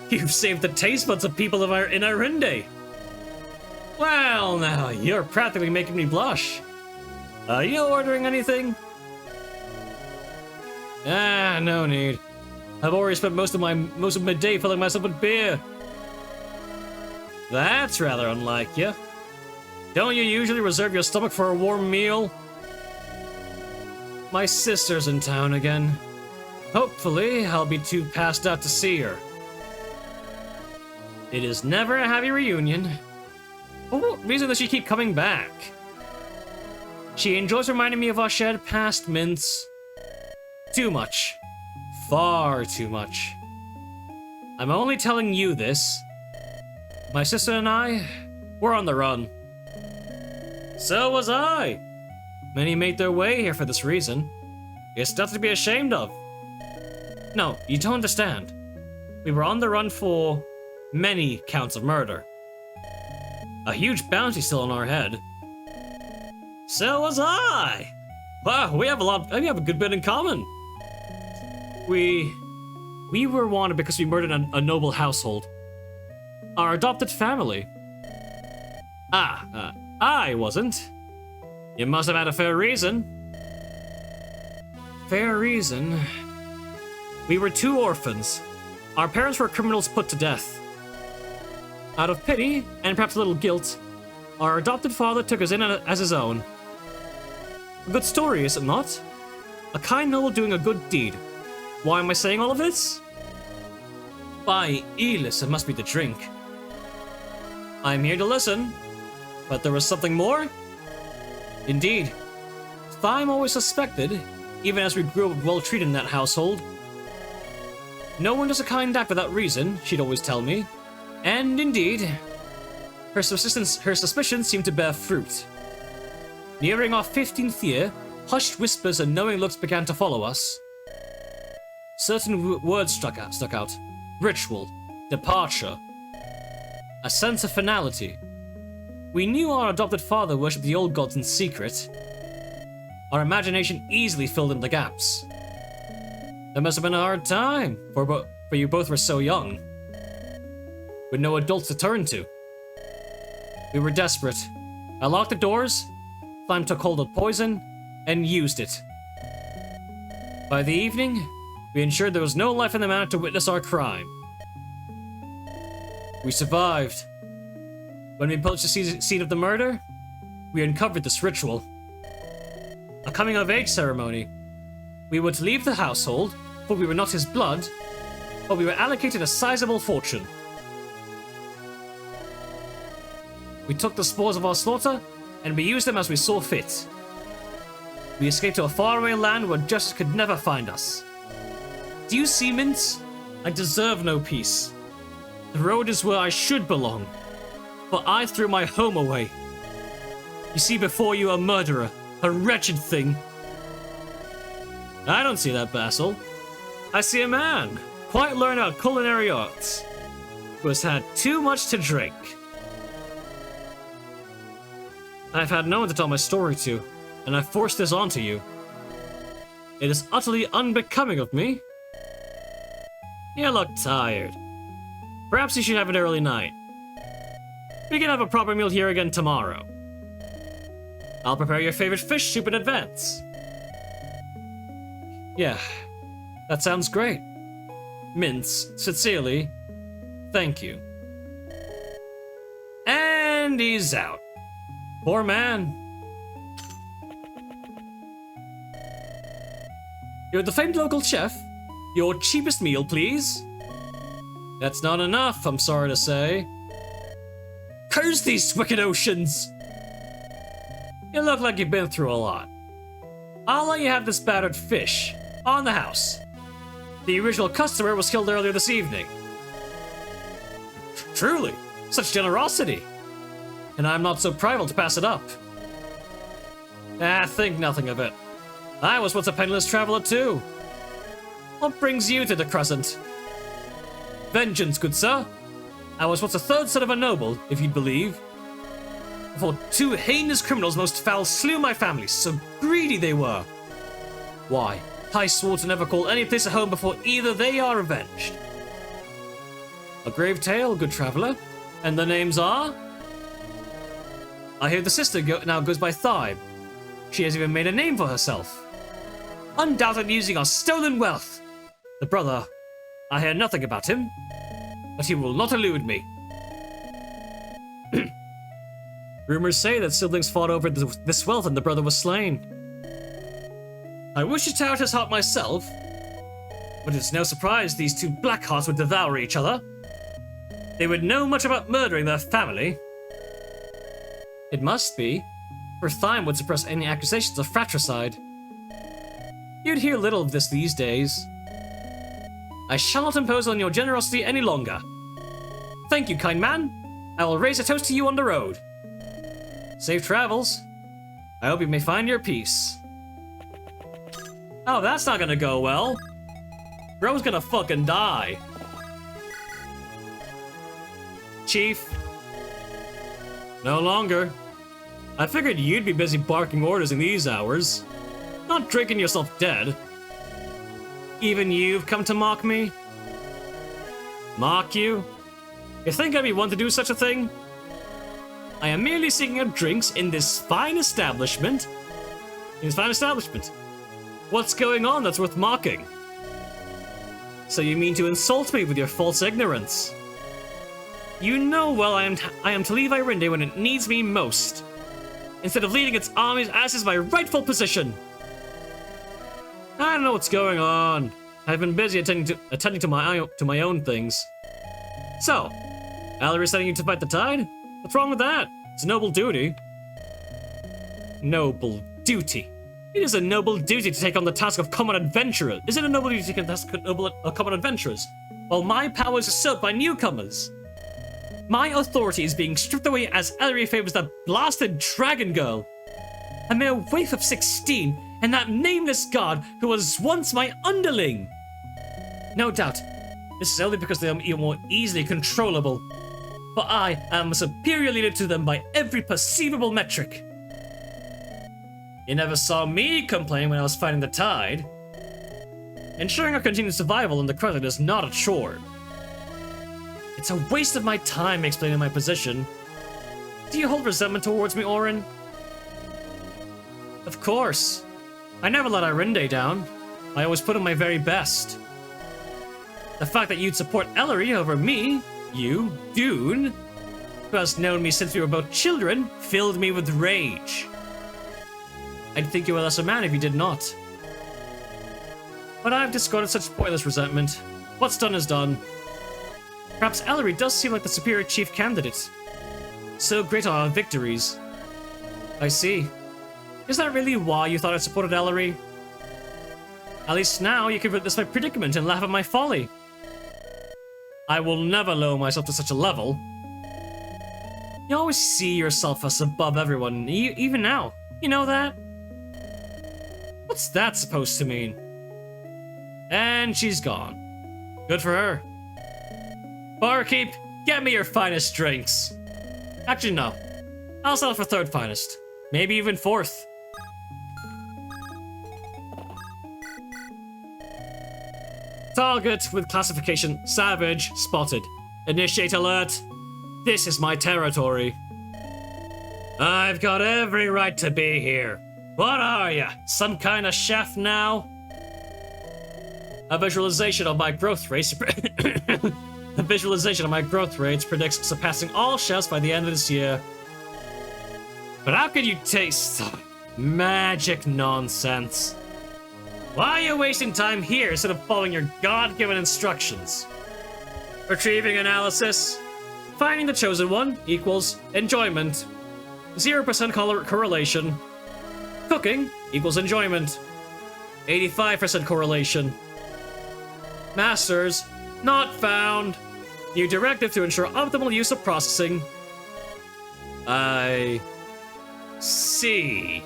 Speaker 1: you've saved the taste buds of people in Irinde. Well, now, you're practically making me blush. Are you ordering anything? Ah, no need. I've already spent most of my day filling myself with beer. That's rather unlike you. Don't you usually reserve your stomach for a warm meal? My sister's in town again. Hopefully, I'll be too passed out to see her. It is never a happy reunion. For what reason does she keep coming back? She enjoys reminding me of our shared past, Mince. Too much. Far too much. I'm only telling you this. My sister and I, we're on the run. So was I. Many made their way here for this reason. It's nothing to be ashamed of. No, you don't understand. We were on the run for many counts of murder. A huge bounty still on our head. So was I. Wow, we have a good bit in common. We were wanted because we murdered a noble household. Our adopted family. I wasn't. You must have had a fair reason. Fair reason? We were two orphans. Our parents were criminals put to death. Out of pity, and perhaps a little guilt, our adopted father took us in as his own. A good story, is it not? A kind noble doing a good deed. Why am I saying all of this? By Elis, it must be the drink. I'm here to listen. But there was something more? Indeed. Thyme always suspected, even as we grew up well treated in that household. No one does a kind act without reason, she'd always tell me. And indeed, her suspicions seemed to bear fruit. Nearing our 15th year, hushed whispers and knowing looks began to follow us. Certain words stuck out. Ritual. Departure. A sense of finality. We knew our adopted father worshipped the old gods in secret. Our imagination easily filled in the gaps. That must have been a hard time, for you both were so young. With no adults to turn to. We were desperate. I locked the doors, Slime took hold of poison, and used it. By the evening, we ensured there was no life in the manor to witness our crime. We survived. When we approached the scene of the murder, we uncovered this ritual. A coming-of-age ceremony. We were to leave the household, for we were not his blood, but we were allocated a sizable fortune. We took the spoils of our slaughter, and we used them as we saw fit. We escaped to a faraway land where justice could never find us. Do you see, Mince? I deserve no peace. The road is where I should belong, but I threw my home away. You see before you a murderer, a wretched thing. I don't see that, Basil. I see a man, quite learned our culinary arts, who has had too much to drink. I've had no one to tell my story to, and I've forced this onto you. It is utterly unbecoming of me. You look tired. Perhaps you should have an early night. We can have a proper meal here again tomorrow. I'll prepare your favorite fish soup in advance. Yeah, that sounds great. Mince, sincerely, thank you. And he's out. Poor man. You're the famed local chef. Your cheapest meal, please. That's not enough, I'm sorry to say. Curse these wicked oceans! You look like you've been through a lot. I'll let you have this battered fish. On the house. The original customer was killed earlier this evening. Truly, such generosity. And I'm not so prideful to pass it up. Think nothing of it. I was once a penniless traveler too. What brings you to the Crescent? Vengeance, good sir. I was once a third son of a noble, if you'd believe. Before two heinous criminals most foul slew my family, so greedy they were. Why, I swore to never call any place a home before either they are avenged. A grave tale, good traveler. And the names are? I hear the sister now goes by Thyme. She has even made a name for herself. Undoubtedly using our stolen wealth. The brother, I hear nothing about him, but he will not elude me. Rumors say that siblings fought over this wealth and the brother was slain. I wish to tear out his heart myself, but it's no surprise these two Blackhearts would devour each other. They would know much about murdering their family. It must be, for Thyme would suppress any accusations of fratricide. You'd hear little of this these days. I shall not impose on your generosity any longer. Thank you, kind man. I will raise a toast to you on the road. Safe travels. I hope you may find your peace. Oh, that's not gonna go well. Bro's gonna fucking die. Chief. No longer. I figured you'd be busy barking orders in these hours. Not drinking yourself dead. Even you've come to mock me? Mock you? You think I'd be one to do such a thing? I am merely seeking out drinks in this fine establishment. What's going on that's worth mocking? So you mean to insult me with your false ignorance? You know well I am to leave Irinde when it needs me most, instead of leading its armies as is my rightful position. I don't know what's going on. I've been busy attending to my own things. So, Ellerie sending you to fight the tide? What's wrong with that? It's a noble duty. Noble duty. It is a noble duty to take on the task of common adventurers. Is it a noble duty to take on the task of common adventurers? While my power is usurped by newcomers. My authority is being stripped away as Ellerie favors that blasted dragon girl. A mere waif of 16, and that nameless guard who was once my underling. No doubt, this is only because they are more easily controllable. But I am a superior leader to them by every perceivable metric. You never saw me complain when I was fighting the tide. Ensuring our continued survival in the Crescent is not a chore. It's a waste of my time explaining my position. Do you hold resentment towards me, Orin? Of course. I never let Irinde down. I always put in my very best. The fact that you'd support Ellerie over me, you, Dune, who has known me since we were both children, filled me with rage. I'd think you were less a man if you did not. But I've discarded such pointless resentment. What's done is done. Perhaps Ellerie does seem like the superior chief candidate. So great on our victories. I see. Is that really why you thought I supported Ellerie? At least now you can witness my predicament and laugh at my folly. I will never lower myself to such a level. You always see yourself as above everyone, even now. You know that? What's that supposed to mean? And she's gone. Good for her. Barkeep, get me your finest drinks. Actually, no. I'll settle for third finest. Maybe even fourth. Target with classification Savage spotted. Initiate alert. This is my territory. I've got every right to be here. What are ya? Some kind of chef now? A visualization of my growth rates predicts surpassing all chefs by the end of this year. But how could you taste magic nonsense? Why are you wasting time here instead of following your God-given instructions? Retrieving analysis. Finding the chosen one equals enjoyment. 0% correlation. Cooking equals enjoyment. 85% correlation. Masters, not found. New directive to ensure optimal use of processing. I see.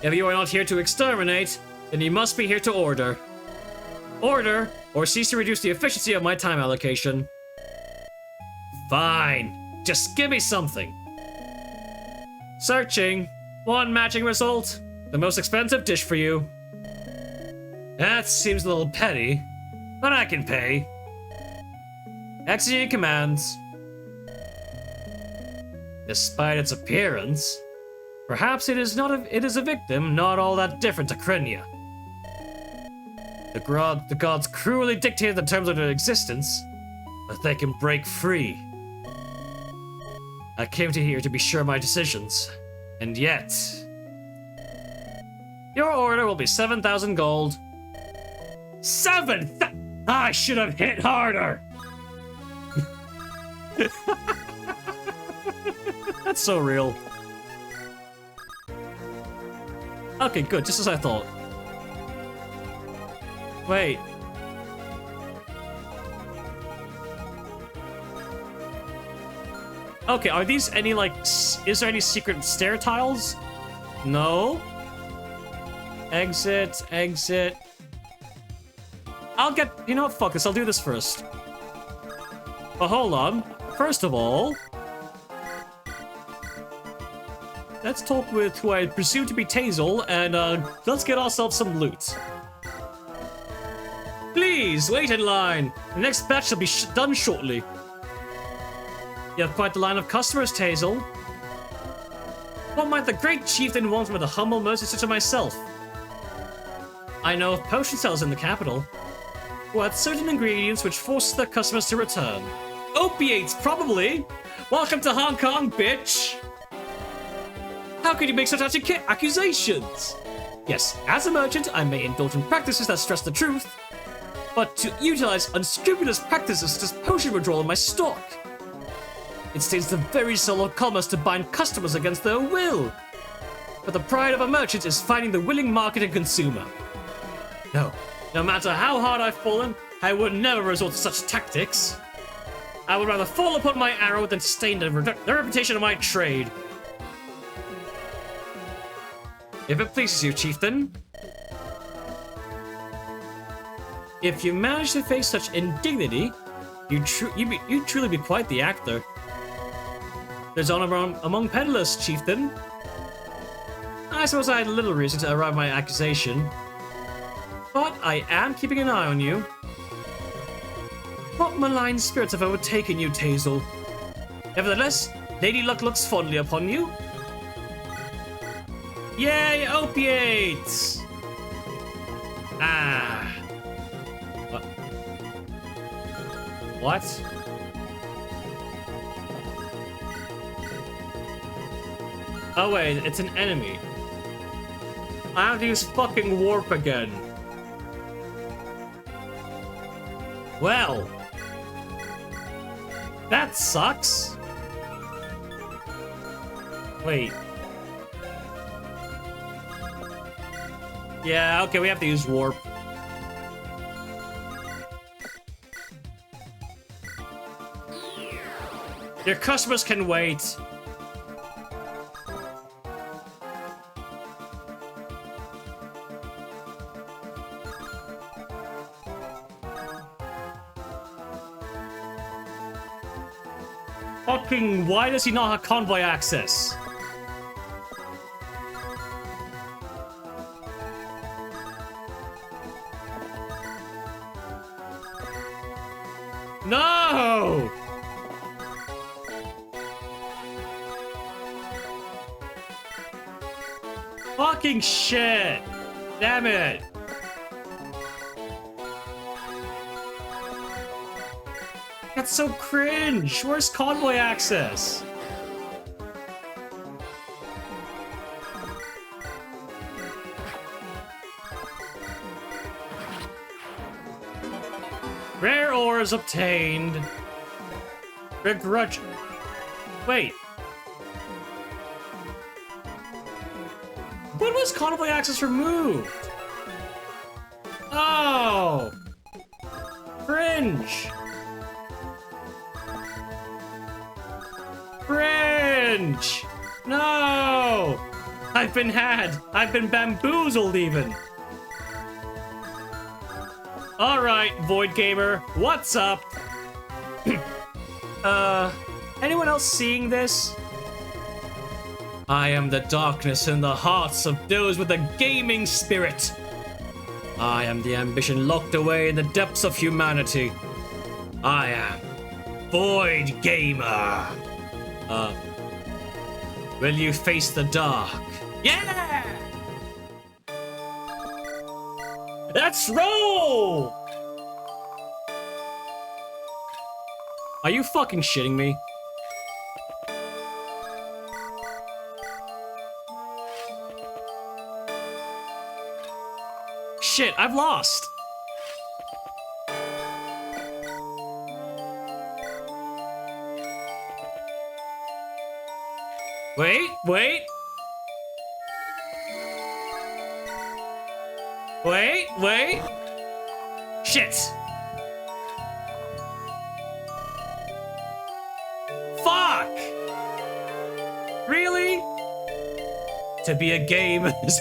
Speaker 1: If you are not here to exterminate, then you must be here to order. Order, or cease to reduce the efficiency of my time allocation. Fine. Just give me something. Searching. One matching result. The most expensive dish for you. That seems a little petty, but I can pay. Executing commands. Despite its appearance, perhaps it is a victim not all that different to Krenia. The gods cruelly dictated the terms of their existence, but they can break free. I came to here to be sure of my decisions, and yet... Your order will be 7,000 gold. I should have hit harder! That's so real. Okay, good, just as I thought. Wait. Okay, are these any, like, is there any secret stair tiles? No. Exit, exit. I'll get, you know what, fuck this, I'll do this first. But hold on. First of all, let's talk with who I presume to be Tazel, and let's get ourselves some loot. Please, wait in line. The next batch shall be done shortly. You have quite the line of customers, Tazel. What might the great chieftain want with a humble mercy such as myself? I know of potion sellers in the capital who had certain ingredients which force their customers to return. Opiates, probably! Welcome to Hong Kong, bitch! How could you make such accusations? Yes, as a merchant, I may indulge in practices that stress the truth, but to utilize unscrupulous practices such as potion withdrawal in my stock. It stains the very soul of commerce to bind customers against their will. But the pride of a merchant is finding the willing market and consumer. No matter how hard I've fallen, I would never resort to such tactics. I would rather fall upon my arrow than stain the reputation of my trade. If it pleases you, chieftain. If you manage to face such indignity, you'd truly be quite the actor. There's honor among peddlers, chieftain. I suppose I had little reason to arrive at my accusation, but I am keeping an eye on you. What malign spirits have overtaken you, Tazel? Nevertheless, Lady Luck looks fondly upon you. Yay, opiates! Ah. What? Oh wait, it's an enemy. I have to use fucking warp again. Well. That sucks. Wait. Yeah, okay, we have to use warp. Your customers can wait. Fucking, why does he not have convoy access? No! Fucking shit! Damn it! That's so cringe! Where's convoy access? Rare ores obtained. Begrudge. Wait. When was convoy access removed? Oh! Cringe! Cringe! No! I've been had! I've been bamboozled even! Alright, Void Gamer, what's up? Anyone else seeing this? I am the darkness in the hearts of those with a gaming spirit. I am the ambition locked away in the depths of humanity. I am Void Gamer. Will you face the dark? Yeah! Let's roll! Are you fucking shitting me? Shit, I've lost. Wait. Wait. Shit. Fuck. Really? To be a game is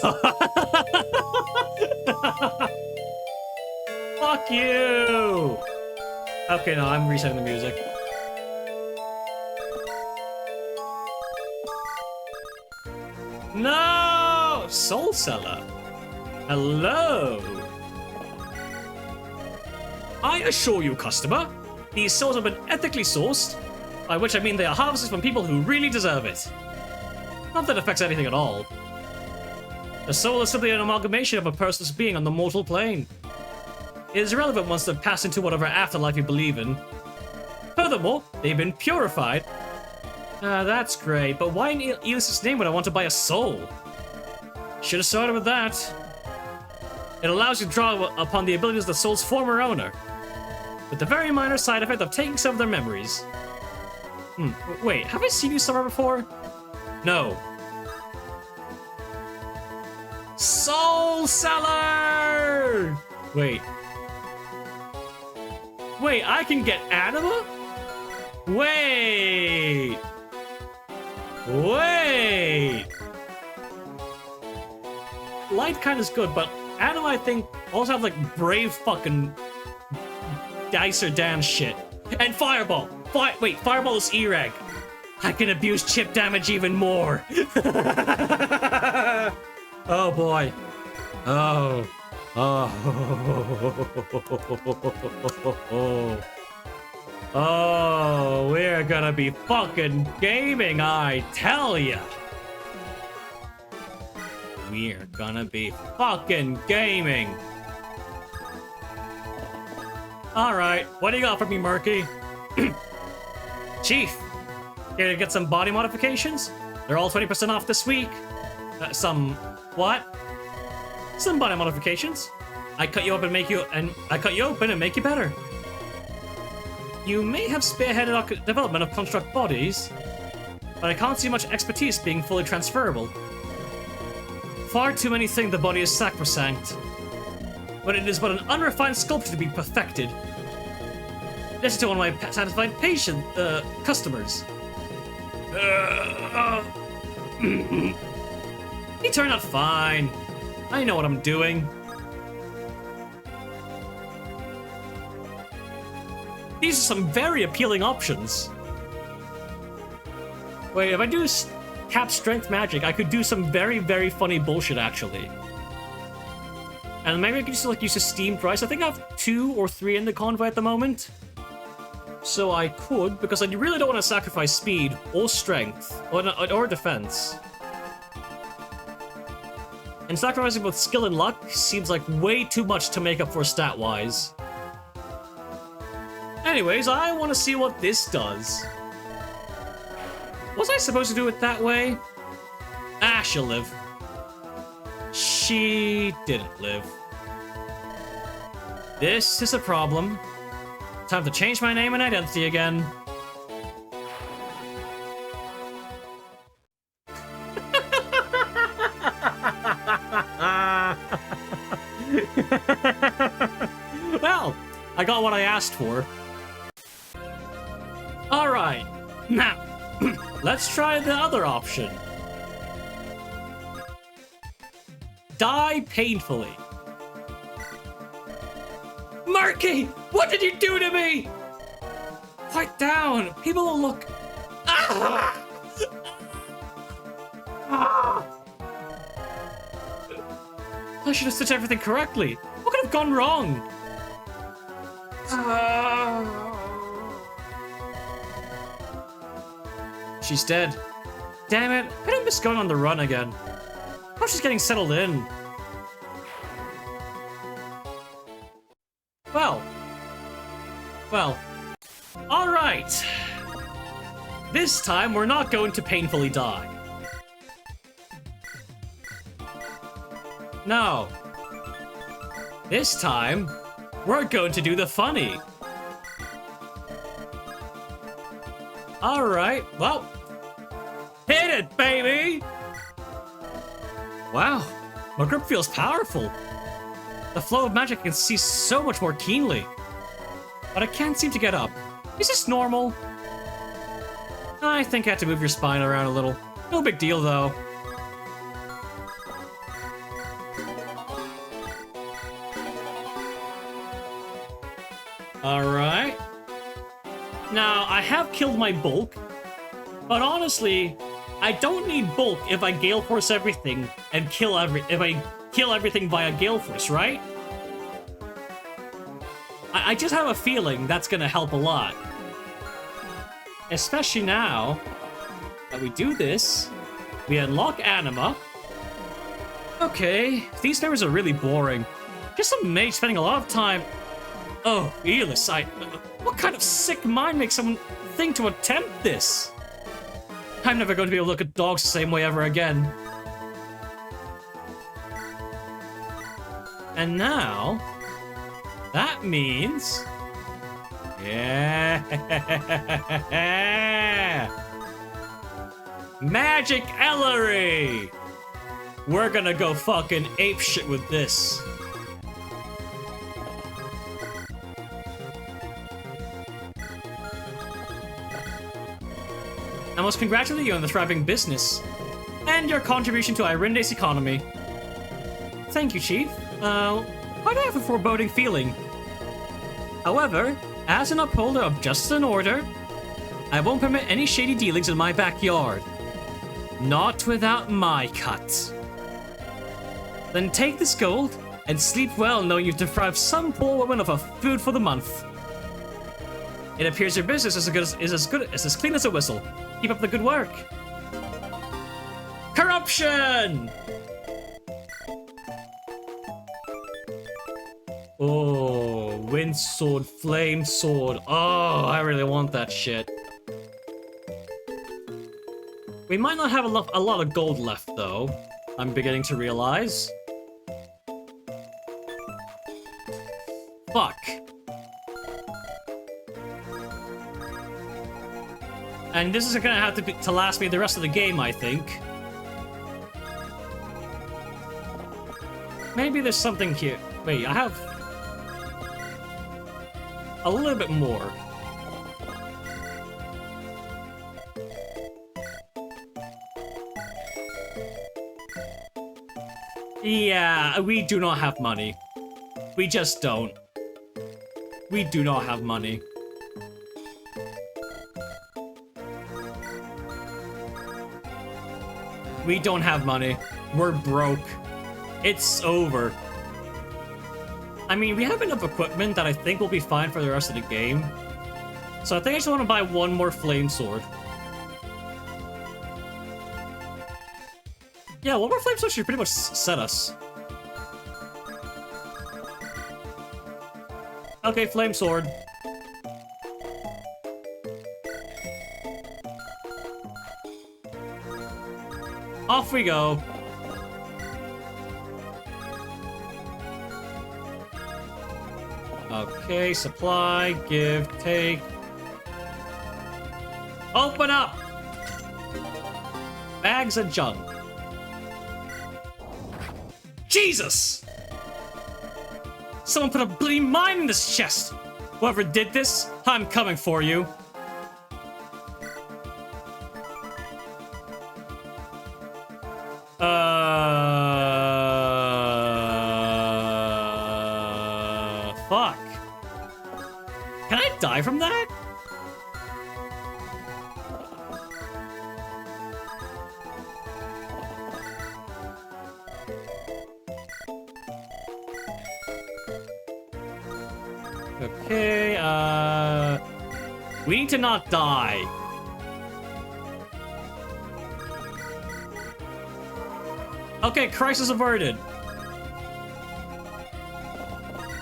Speaker 1: Fuck you. Okay, no, I'm resetting the music. No! Soul Seller. Hello. I assure you, customer, these souls have been ethically sourced, by which I mean they are harvested from people who really deserve it. Not that it affects anything at all. The soul is simply an amalgamation of a person's being on the mortal plane. It is irrelevant once they've passed into whatever afterlife you believe in. Furthermore, they've been purified. That's great, but why in Elis's name would I want to buy a soul? Should have started with that. It allows you to draw upon the abilities of the soul's former owner, with the very minor side effect of taking some of their memories. Wait, have I seen you somewhere before? No. Soul Seller! Wait, I can get anima? Wait! Light kind is good, but anima, I think, also have, like, brave fucking dicer dance shit. And Fireball! Fireball is E-Reg. I can abuse chip damage even more. Oh, boy. Oh. Oh, we're gonna be fucking gaming, I tell ya. We're gonna be fucking gaming. Alright, what do you got for me, Murky? Chief, here to get some body modifications? They're all 20% off this week. What? Some body modifications. I cut you up and make you, make you better. You may have spearheaded development of construct bodies, but I can't see much expertise being fully transferable. Far too many think the body is sacrosanct, but it is but an unrefined sculpture to be perfected. Listen to one of my satisfied customers. He turned out fine. I know what I'm doing. These are some very appealing options. Wait, if I do cap strength magic, I could do some very, very funny bullshit, actually. And maybe I could just, like, use a steamed rice. I think I have 2 or 3 in the convoy at the moment. So I could, because I really don't want to sacrifice speed or strength or defense. And sacrificing both skill and luck seems like way too much to make up for stat-wise. Anyways, I want to see what this does. Was I supposed to do it that way? Ah, she'll live. She didn't live. This is a problem. Time to change my name and identity again. Well, I got what I asked for. Alright, now, let's try the other option. Die painfully. Murky, what did you do to me? Quiet down, people will look... Ah! Ah! I should have stitched everything correctly. What could have gone wrong? She's dead. Damn it, I don't miss going on the run again. Oh, she's getting settled in. Well. Alright. This time, we're not going to painfully die. No. This time, we're going to do the funny. Alright, well. Hit it, baby! Wow, my grip feels powerful. The flow of magic I can see so much more keenly. But I can't seem to get up. Is this normal? I think I have to move your spine around a little. No big deal, though. Alright. Now, I have killed my bulk, but honestly, I don't need bulk if I Gale Force everything and if I kill everything via Gale Force, right? I just have a feeling that's gonna help a lot. Especially now that we do this, we unlock Anima. Okay, these numbers are really boring. Just some mage spending a lot of time... Oh, Elis, what kind of sick mind makes someone think to attempt this? I'm never going to be able to look at dogs the same way ever again. And now... that means... yeah! Magic Ellerie! We're gonna go fucking apeshit with this. I must congratulate you on the thriving business and your contribution to Irinde's economy. Thank you, Chief. Why do I have a foreboding feeling? However, as an upholder of justice and order, I won't permit any shady dealings in my backyard. Not without my cut. Then take this gold and sleep well knowing you've deprived some poor woman of her food for the month. It appears your business is as clean as a whistle. Keep up the good work. Corruption! Oh, wind sword, flame sword. Oh, I really want that shit. We might not have a lot of gold left, though. I'm beginning to realize. Fuck. And this is gonna have to last me the rest of the game, I think. Maybe there's something here. Wait, I have a little bit more. Yeah, we do not have money. We just don't. We do not have money. We don't have money. We're broke. It's over. I mean, we have enough equipment that I think will be fine for the rest of the game. So I think I just want to buy one more flame sword. Yeah, one more flame sword should pretty much set us. Okay, flame sword. Off we go. Okay, supply, give, take. Open up! Bags of junk. Jesus! Someone put a bloody mine in this chest! Whoever did this, I'm coming for you. Fuck. Can I die from that? Okay, we need to not die. Okay, crisis averted.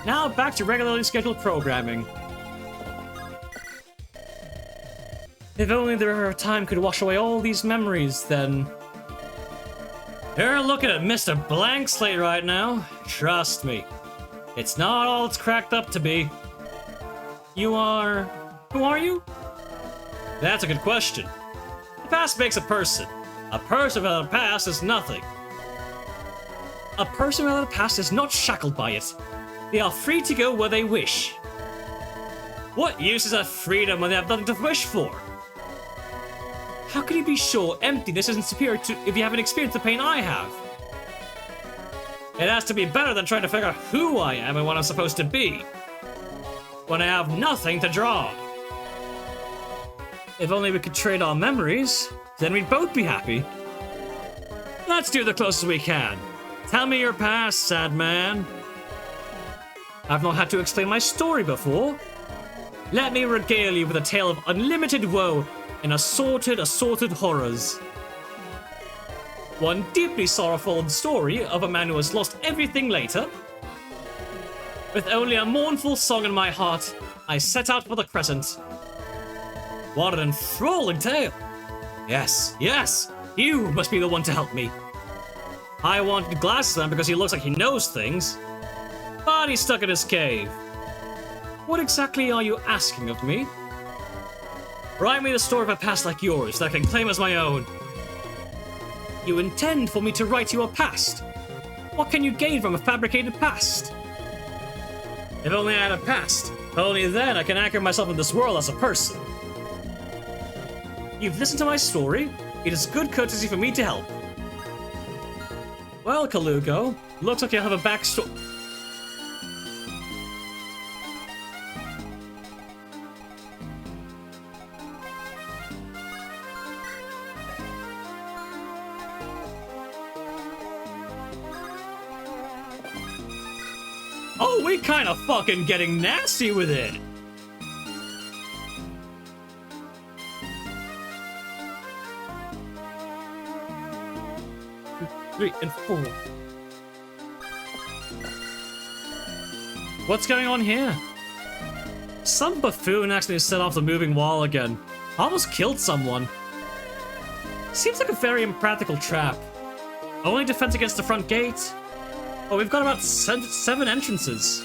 Speaker 1: Now back to regularly scheduled programming. If only the time could wash away all these memories, then... You're looking at Mr. Blank Slate right now. Trust me. It's not all it's cracked up to be. You are... Who are you? That's a good question. The past makes a person. A person without a past is nothing. A person without a past is not shackled by it. They are free to go where they wish. What use is that freedom when they have nothing to wish for? How can you be sure emptiness isn't superior to if you haven't experienced the pain I have? It has to be better than trying to figure out who I am and what I'm supposed to be. When I have nothing to draw. If only we could trade our memories, then we'd both be happy. Let's do the closest we can. Tell me your past, sad man. I've not had to explain my story before. Let me regale you with a tale of unlimited woe and assorted horrors. One deeply sorrowful story of a man who has lost everything later. With only a mournful song in my heart, I set out for the Crescent. What an enthralling tale! Yes, yes, you must be the one to help me. I wanted glasses on because he looks like he knows things, but he's stuck in his cave. What exactly are you asking of me? Write me the story of a past like yours that I can claim as my own. You intend for me to write you a past? What can you gain from a fabricated past? If only I had a past, only then I can anchor myself in this world as a person. You've listened to my story. It is good courtesy for me to help. Well, Kalugo, looks like you have a backstory. Oh, we kind of fucking getting nasty with it. 3, and 4. What's going on here? Some buffoon accidentally set off the moving wall again. Almost killed someone. Seems like a very impractical trap. Only defense against the front gate? Oh, we've got about 7 entrances.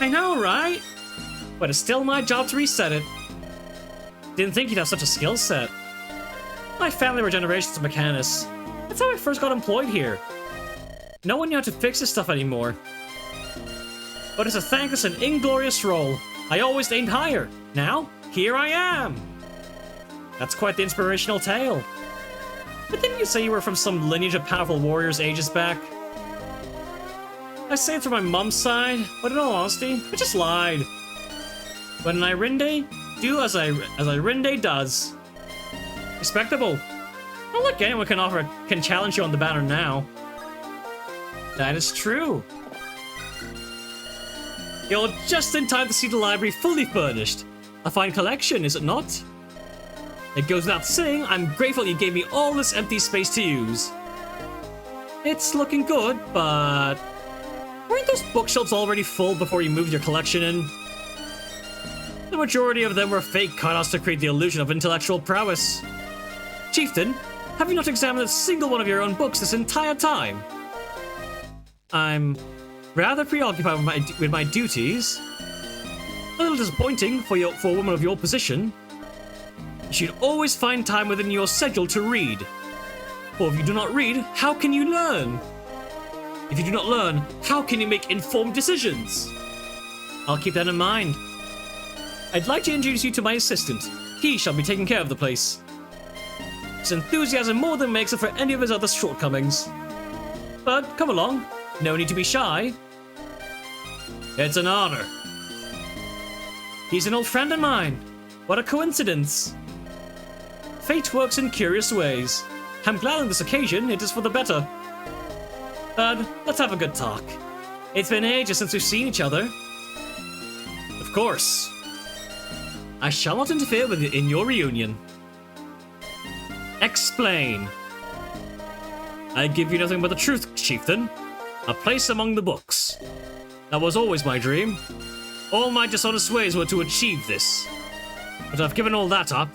Speaker 1: I know, right? But it's still my job to reset it. Didn't think you'd have such a skill set. My family were generations of mechanics. That's how I first got employed here. No one knew how to fix this stuff anymore. But it's a thankless and inglorious role. I always aimed higher. Now, here I am. That's quite the inspirational tale. But didn't you say you were from some lineage of powerful warriors ages back? I say it from my mom's side, but in all honesty, I just lied. When an Irinde, do as Irinde does. Respectable. Not like anyone can challenge you on the banner now. That is true. You're just in time to see the library fully furnished. A fine collection, is it not? It goes without saying, I'm grateful you gave me all this empty space to use. It's looking good, but... weren't those bookshelves already full before you moved your collection in? The majority of them were fake cutouts to create the illusion of intellectual prowess. Chieftain, have you not examined a single one of your own books this entire time? I'm rather preoccupied with my duties. A little disappointing for a woman of your position. You should always find time within your schedule to read. For if you do not read, how can you learn? If you do not learn, how can you make informed decisions? I'll keep that in mind. I'd like to introduce you to my assistant. He shall be taking care of the place. His enthusiasm more than makes up for any of his other shortcomings. But come along, no need to be shy. It's an honor. He's an old friend of mine. What a coincidence. Fate works in curious ways. I'm glad on this occasion it is for the better. Bud, let's have a good talk. It's been ages since we've seen each other. Of course. I shall not interfere with you in your reunion. Explain. I give you nothing but the truth, Chieftain. A place among the books. That was always my dream. All my dishonest ways were to achieve this. But I've given all that up.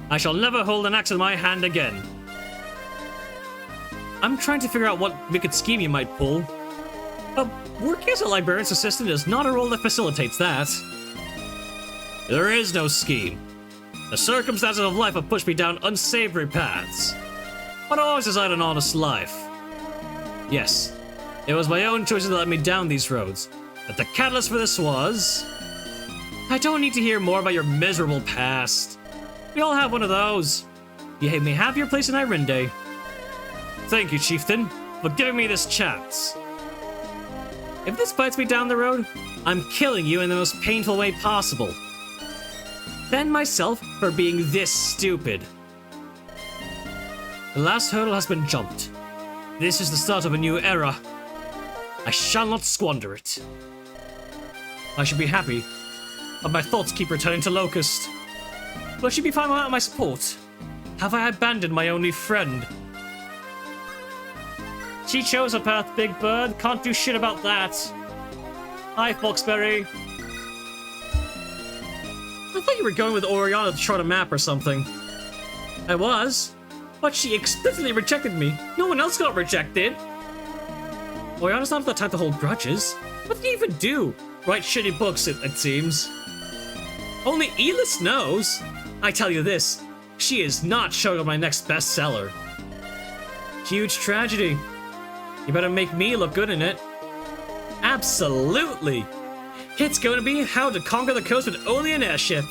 Speaker 1: I shall never hold an axe in my hand again. I'm trying to figure out what wicked scheme you might pull. But working as a librarian's assistant is not a role that facilitates that. There is no scheme. The circumstances of life have pushed me down unsavory paths. But I always desired an honest life. Yes, it was my own choices that led me down these roads. But the catalyst for this was... I don't need to hear more about your miserable past. We all have one of those. You may have your place in Irinde. Thank you, Chieftain, for giving me this chance. If this bites me down the road, I'm killing you in the most painful way possible. Thank myself for being this stupid. The last hurdle has been jumped. This is the start of a new era. I shall not squander it. I should be happy, but my thoughts keep returning to Locust. Will she be fine without my support? Have I abandoned my only friend? She chose her path, Big Bird. Can't do shit about that. Hi, Foxberry. I thought you were going with Oriana to chart a map or something. I was, but she explicitly rejected me. No one else got rejected. Oriana's not the type to hold grudges. What do you even do? Write shitty books, it seems. Only Elis knows. I tell you this, she is not showing up my next bestseller. Huge tragedy. You better make me look good in it. Absolutely. It's going to be how to conquer the coast with only an airship.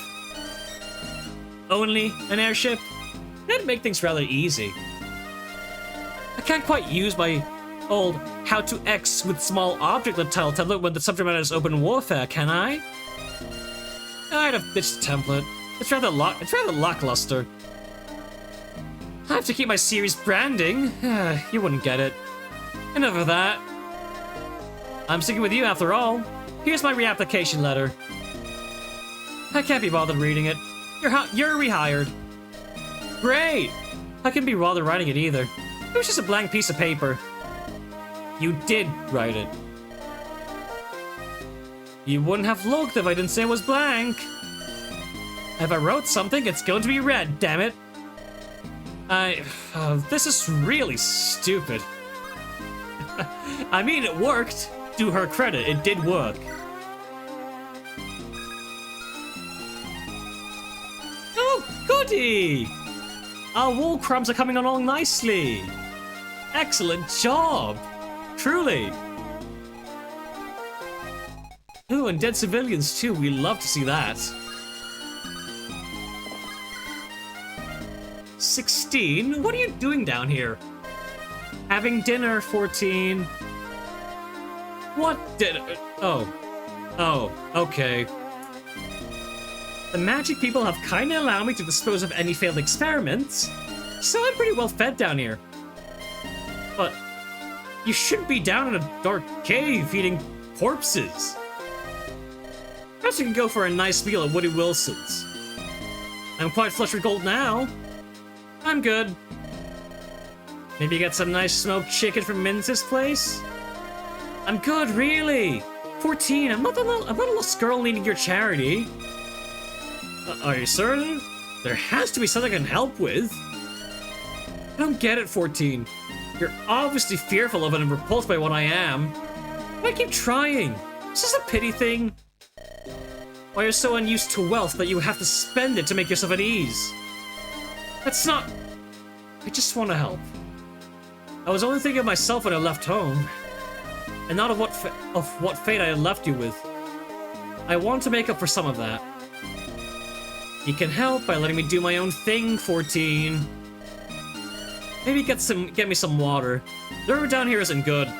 Speaker 1: Only an airship? That'd make things rather easy. I can't quite use my old how to X with small object title template when the subject matter is open warfare, can I? I'd have ditched the template. It's rather lackluster. I have to keep my series branding. You wouldn't get it. Enough of that. I'm sticking with you after all. Here's my reapplication letter. I can't be bothered reading it. You're rehired. Great! I can't be bothered writing it either. It was just a blank piece of paper. You did write it. You wouldn't have looked if I didn't say it was blank. If I wrote something, it's going to be red, damn it. This is really stupid. I mean, it worked. To her credit, it did work. Oh, goody! Our wall crumbs are coming along nicely. Excellent job. Truly. Ooh, and dead civilians too. We love to see that. 16? What are you doing down here? Having dinner, 14. What dinner? Oh, okay. The magic people have kindly allowed me to dispose of any failed experiments, so I'm pretty well fed down here. But you shouldn't be down in a dark cave eating corpses. Perhaps you can go for a nice meal at Woody Wilson's. I'm quite flush with gold now. I'm good. Maybe get some nice smoked chicken from Mince's place? I'm good, really. 14, I'm not a lost girl needing your charity. Are you certain? There has to be something I can help with. I don't get it, 14. You're obviously fearful of it and repulsed by what I am. Why keep trying? Is this a pity thing? Why you're so unused to wealth that you have to spend it to make yourself at ease? That's not... I just want to help. I was only thinking of myself when I left home, and not of what fate I had left you with. I want to make up for some of that. You can help by letting me do my own thing, 14. Maybe get me some water. The river down here isn't good.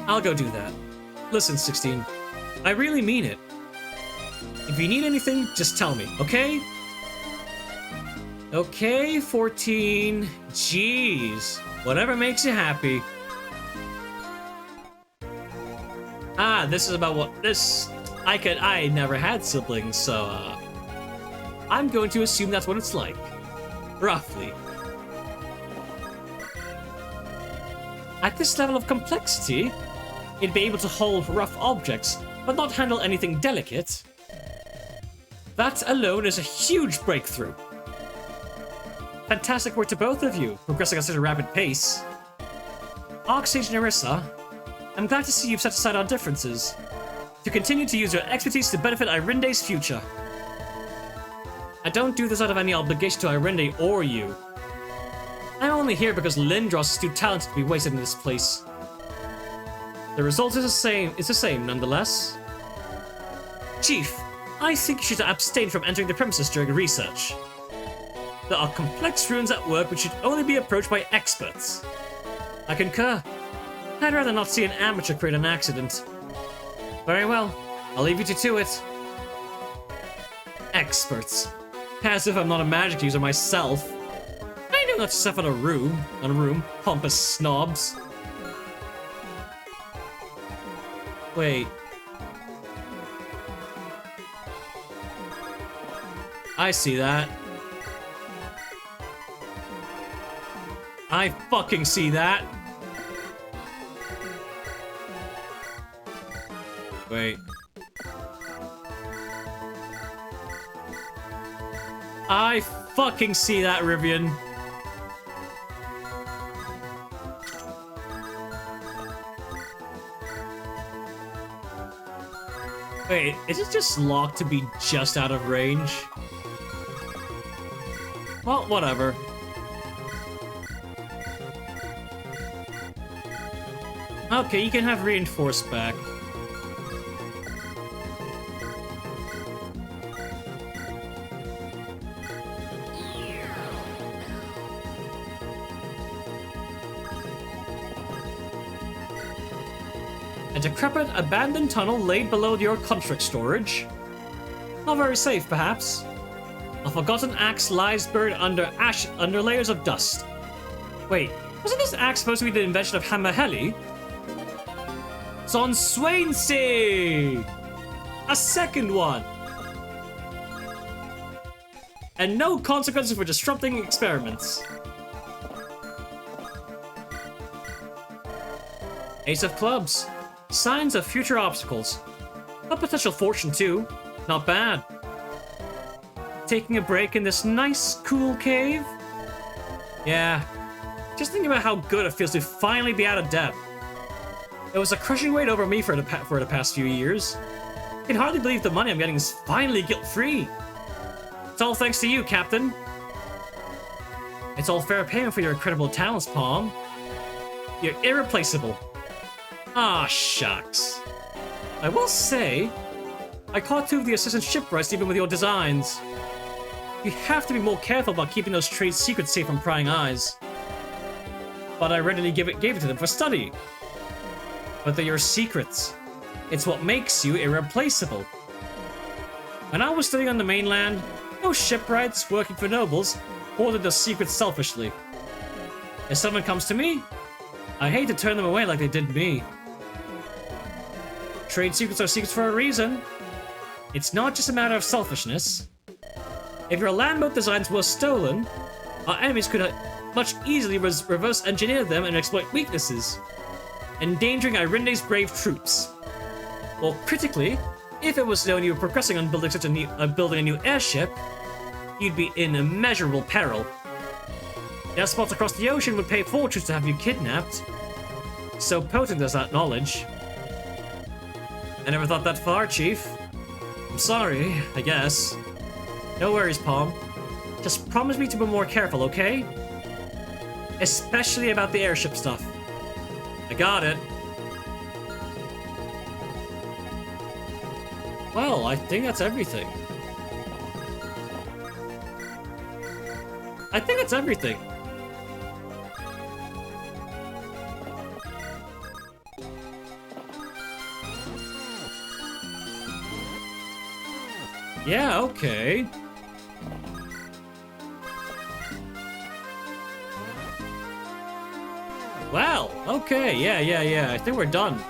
Speaker 1: I'll go do that. Listen, 16. I really mean it. If you need anything, just tell me, okay? Okay, 14. Jeez. Whatever makes you happy. Ah, this is about what this... I never had siblings, so, I'm going to assume that's what it's like. Roughly. At this level of complexity, it'd be able to hold rough objects, but not handle anything delicate. That alone is a huge breakthrough. Fantastic work to both of you, progressing at such a rapid pace. Archsage Nerissa, I'm glad to see you've set aside our differences to continue to use your expertise to benefit Irende's future. I don't do this out of any obligation to Irende or you. I'm only here because Lindros is too talented to be wasted in this place. The result is the same nonetheless. Chief, I think you should abstain from entering the premises during research. There are complex ruins at work which should only be approached by experts. I concur. I'd rather not see an amateur create an accident. Very well, I'll leave you to it. Experts. As if I'm not a magic user myself. I know not to stuff in a room, pompous snobs. Wait. I see that. I fucking see that. Wait. I fucking see that, Rivian. Wait, is it just locked to be just out of range? Well, whatever. Okay, you can have reinforced back. A decrepit, abandoned tunnel laid below your contract storage. Not very safe, perhaps. A forgotten axe lies buried under layers of dust. Wait, wasn't this axe supposed to be the invention of Hammerhelly? Son Swainsey! A second one! And no consequences for disrupting experiments. Ace of clubs. Signs of future obstacles. A potential fortune too. Not bad. Taking a break in this nice, cool cave? Yeah. Just thinking about how good it feels to finally be out of debt. It was a crushing weight over me for the past few years. I can hardly believe the money I'm getting is finally guilt-free. It's all thanks to you, Captain. It's all fair payment for your incredible talents, Palm. You're irreplaceable. Ah, shucks. I will say, I caught 2 of the assistant shipwrights even with your designs. You have to be more careful about keeping those trade secrets safe from prying eyes. But I readily gave it to them for study. But they're your secrets. It's what makes you irreplaceable. When I was studying on the mainland, those shipwrights working for nobles hoarded those secrets selfishly. If someone comes to me, I hate to turn them away like they did me. Trade secrets are secrets for a reason. It's not just a matter of selfishness. If your landboat designs were stolen, our enemies could much easily reverse engineer them and exploit weaknesses, endangering Irinde's brave troops. Or critically, if it was known you were progressing on building a new airship, you'd be in immeasurable peril. Despots across the ocean would pay fortunes to have you kidnapped. So potent is that knowledge. I never thought that far, Chief. I'm sorry, I guess. No worries, Palm. Just promise me to be more careful, okay? Especially about the airship stuff. I got it. Well, I think that's everything. I think that's everything. Yeah, okay. Wow, okay, yeah. I think we're done.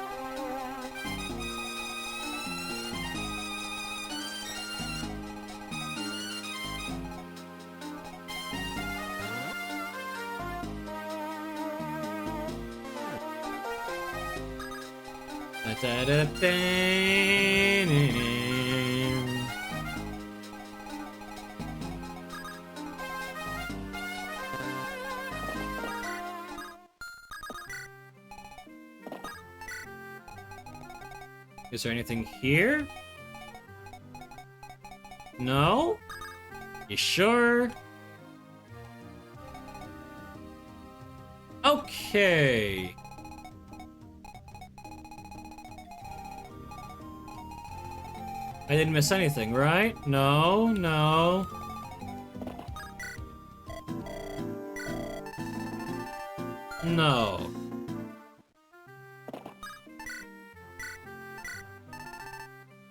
Speaker 1: Is there anything here? No? You sure? Okay. I didn't miss anything, right? No. No.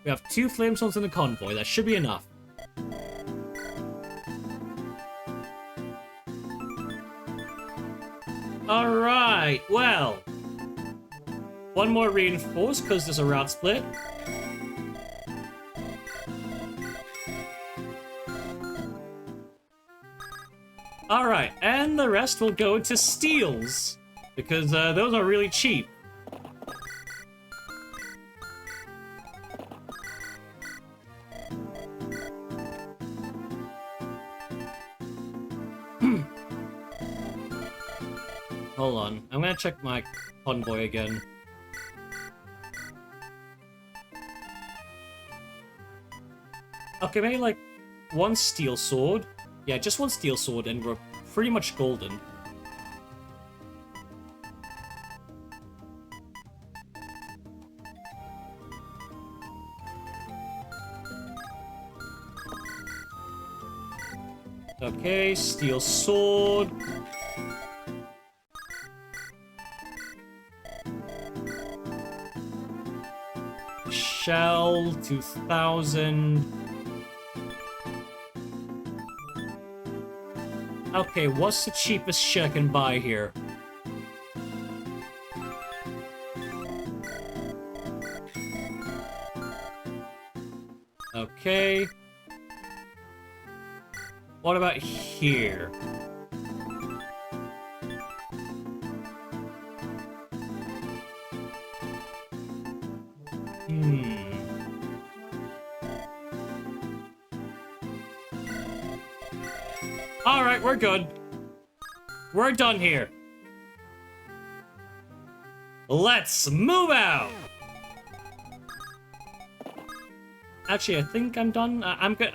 Speaker 1: We have 2 flamestones in the convoy. That should be enough. Alright, well. One more reinforced because there's a route split. Alright, and the rest will go to steels. Because those are really cheap. Hold on, I'm gonna check my convoy again. Okay, maybe like 1 steel sword. Yeah, just 1 steel sword and we're pretty much golden. Okay, steel sword. Shell, 2000. Okay, what's the cheapest shit I can buy here? Okay. What about here? Alright, we're good. We're done here. Let's move out! Actually, I think I'm done. I'm good.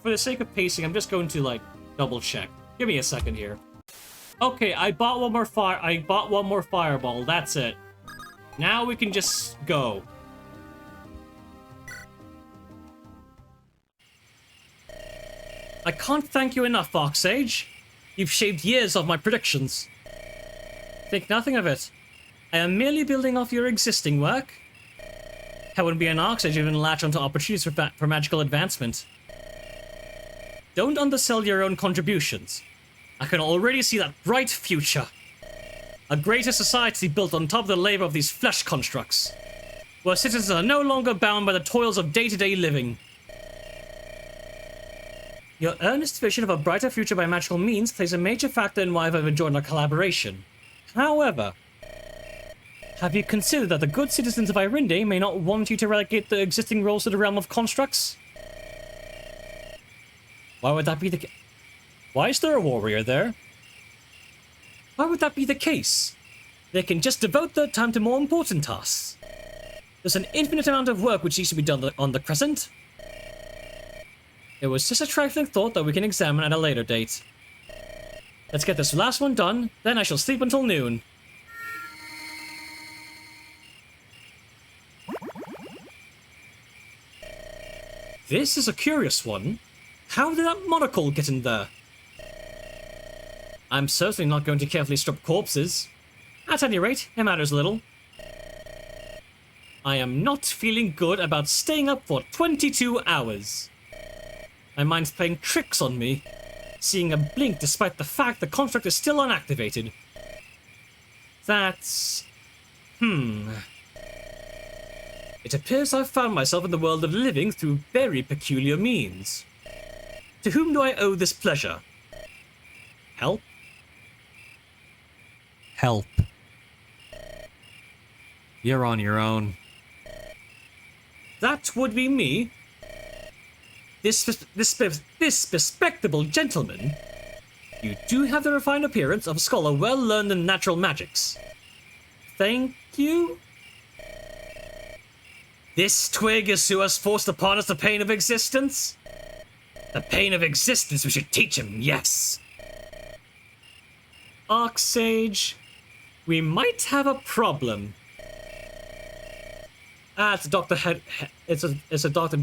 Speaker 1: For the sake of pacing, I'm just going to, like, double check. Give me a second here. Okay, I bought one more fireball. That's it. Now we can just go. I can't thank you enough, Foxage. You've shaved years of my predictions. Think nothing of it. I am merely building off your existing work. I wouldn't be an Oxage even latch onto opportunities for magical advancement. Don't undersell your own contributions. I can already see that bright future. A greater society built on top of the labor of these flesh constructs, where citizens are no longer bound by the toils of day-to-day living. Your earnest vision of a brighter future by magical means plays a major factor in why I've enjoyed our collaboration. However, have you considered that the good citizens of Irinde may not want you to relegate the existing roles to the realm of constructs? Why would that be the case? Why is there a warrior there? Why would that be the case? They can just devote their time to more important tasks. There's an infinite amount of work which needs to be done on the Crescent. It was just a trifling thought that we can examine at a later date. Let's get this last one done, then I shall sleep until noon. This is a curious one. How did that monocle get in there? I'm certainly not going to carefully strip corpses. At any rate, it matters little. I am not feeling good about staying up for 22 hours. My mind's playing tricks on me, seeing a blink despite the fact the construct is still unactivated. That's... It appears I've found myself in the world of living through very peculiar means. To whom do I owe this pleasure? Help? Help. You're on your own. That would be me. This respectable gentleman. You do have the refined appearance of a scholar well learned in natural magics. Thank you. This twig is who has forced upon us the pain of existence? The pain of existence we should teach him, yes. Oxage, we might have a problem. It's a it's a Dr.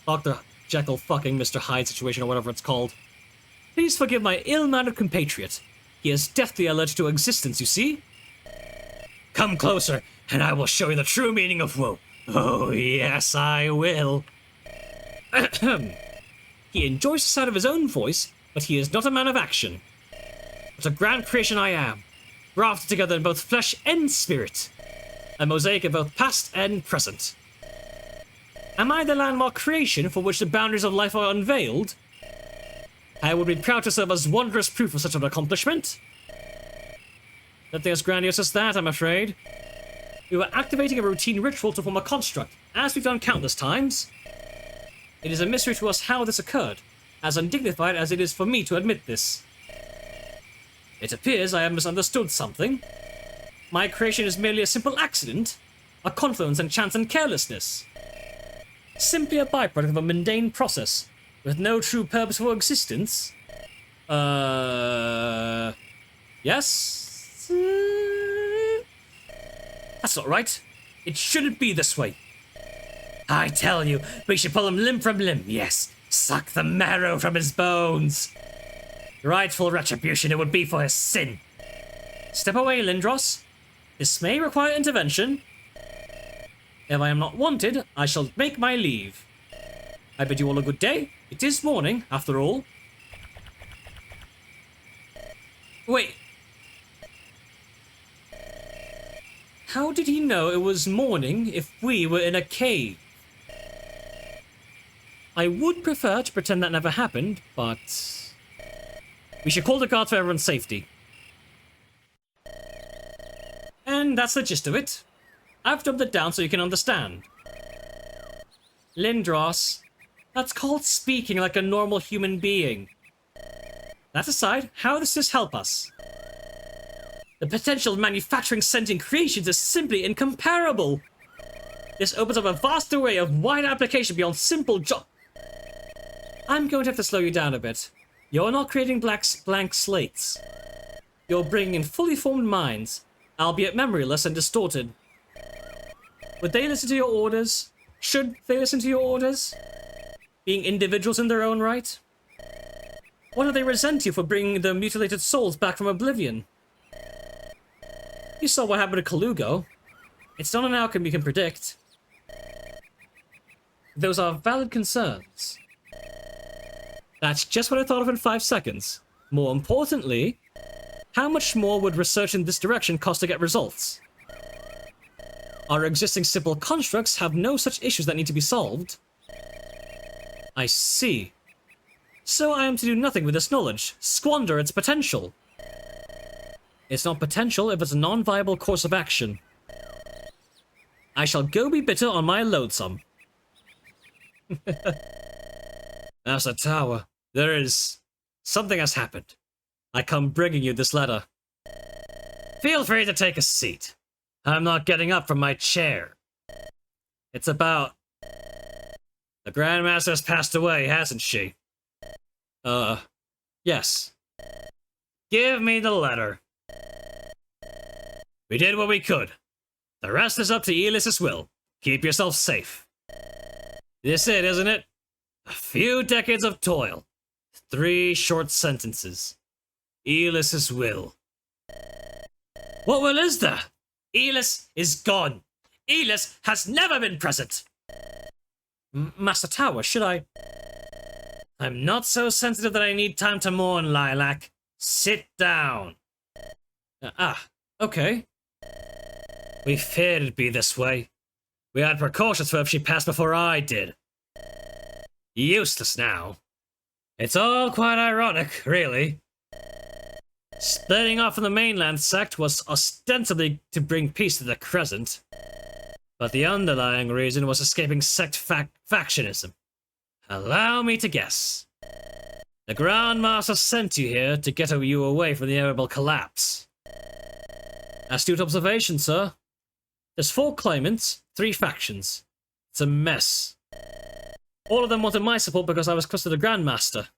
Speaker 1: Dr. Jekyll fucking Mr. Hyde situation or whatever it's called. Please forgive my ill-mannered compatriot. He is deathly allergic to existence, you see? Come closer, and I will show you the true meaning of woe. Oh, yes, I will. He enjoys the sound of his own voice, but he is not a man of action. What a grand creation I am, grafted together in both flesh and spirit. A mosaic of both past and present. Am I the landmark creation for which the boundaries of life are unveiled? I would be proud to serve as wondrous proof of such an accomplishment. Nothing as grandiose as that, I'm afraid. We were activating a routine ritual to form a construct, as we've done countless times. It is a mystery to us how this occurred, as undignified as it is for me to admit this. It appears I have misunderstood something. My creation is merely a simple accident, a confluence of chance and carelessness. Simply a byproduct of a mundane process, with no true purpose for existence. Yes? That's not right. It shouldn't be this way. I tell you, we should pull him limb from limb, yes. Suck the marrow from his bones. Rightful retribution it would be for his sin. Step away, Lindros. This may require intervention. If I am not wanted, I shall make my leave. I bid you all a good day. It is morning, after all. Wait. How did he know it was morning if we were in a cave? I would prefer to pretend that never happened, but... we should call the guards for everyone's safety. And that's the gist of it. I've dubbed it down so you can understand. Lindros, that's called speaking like a normal human being. That aside, how does this help us? The potential of manufacturing sentient creations is simply incomparable. This opens up a vast array of wide application beyond simple I'm going to have to slow you down a bit. You're not creating blank slates. You're bringing in fully formed minds, albeit memoryless and distorted. Would they listen to your orders? Should they listen to your orders? Being individuals in their own right? Why do they resent you for bringing their mutilated souls back from oblivion? You saw what happened to Kalugo. It's not an outcome you can predict. Those are valid concerns. That's just what I thought of in 5 seconds. More importantly, how much more would research in this direction cost to get results? Our existing simple constructs have no such issues that need to be solved. I see. So I am to do nothing with this knowledge, squander its potential. It's not potential if it's a non-viable course of action. I shall go be bitter on my loathsome. Master Tower, something has happened. I come bringing you this letter. Feel free to take a seat. I'm not getting up from my chair. It's about... The Grandmaster has passed away, hasn't she? Yes. Give me the letter. We did what we could. The rest is up to Elis's will. Keep yourself safe. This it, isn't it? A few decades of toil. 3 short sentences. Elis's will. What will is there? Elis is gone. Elis has never been present. Master Tower, should I... I'm not so sensitive that I need time to mourn, Lilac. Sit down. Okay. We feared it'd be this way. We had precautions for if she passed before I did. Useless now. It's all quite ironic, really. Splitting off from the mainland sect was ostensibly to bring peace to the Crescent. But the underlying reason was escaping sect factionism. Allow me to guess. The Grandmaster sent you here to get you away from the inevitable collapse. Astute observation, sir. There's 4 claimants, 3 factions. It's a mess. All of them wanted my support because I was close to the Grandmaster.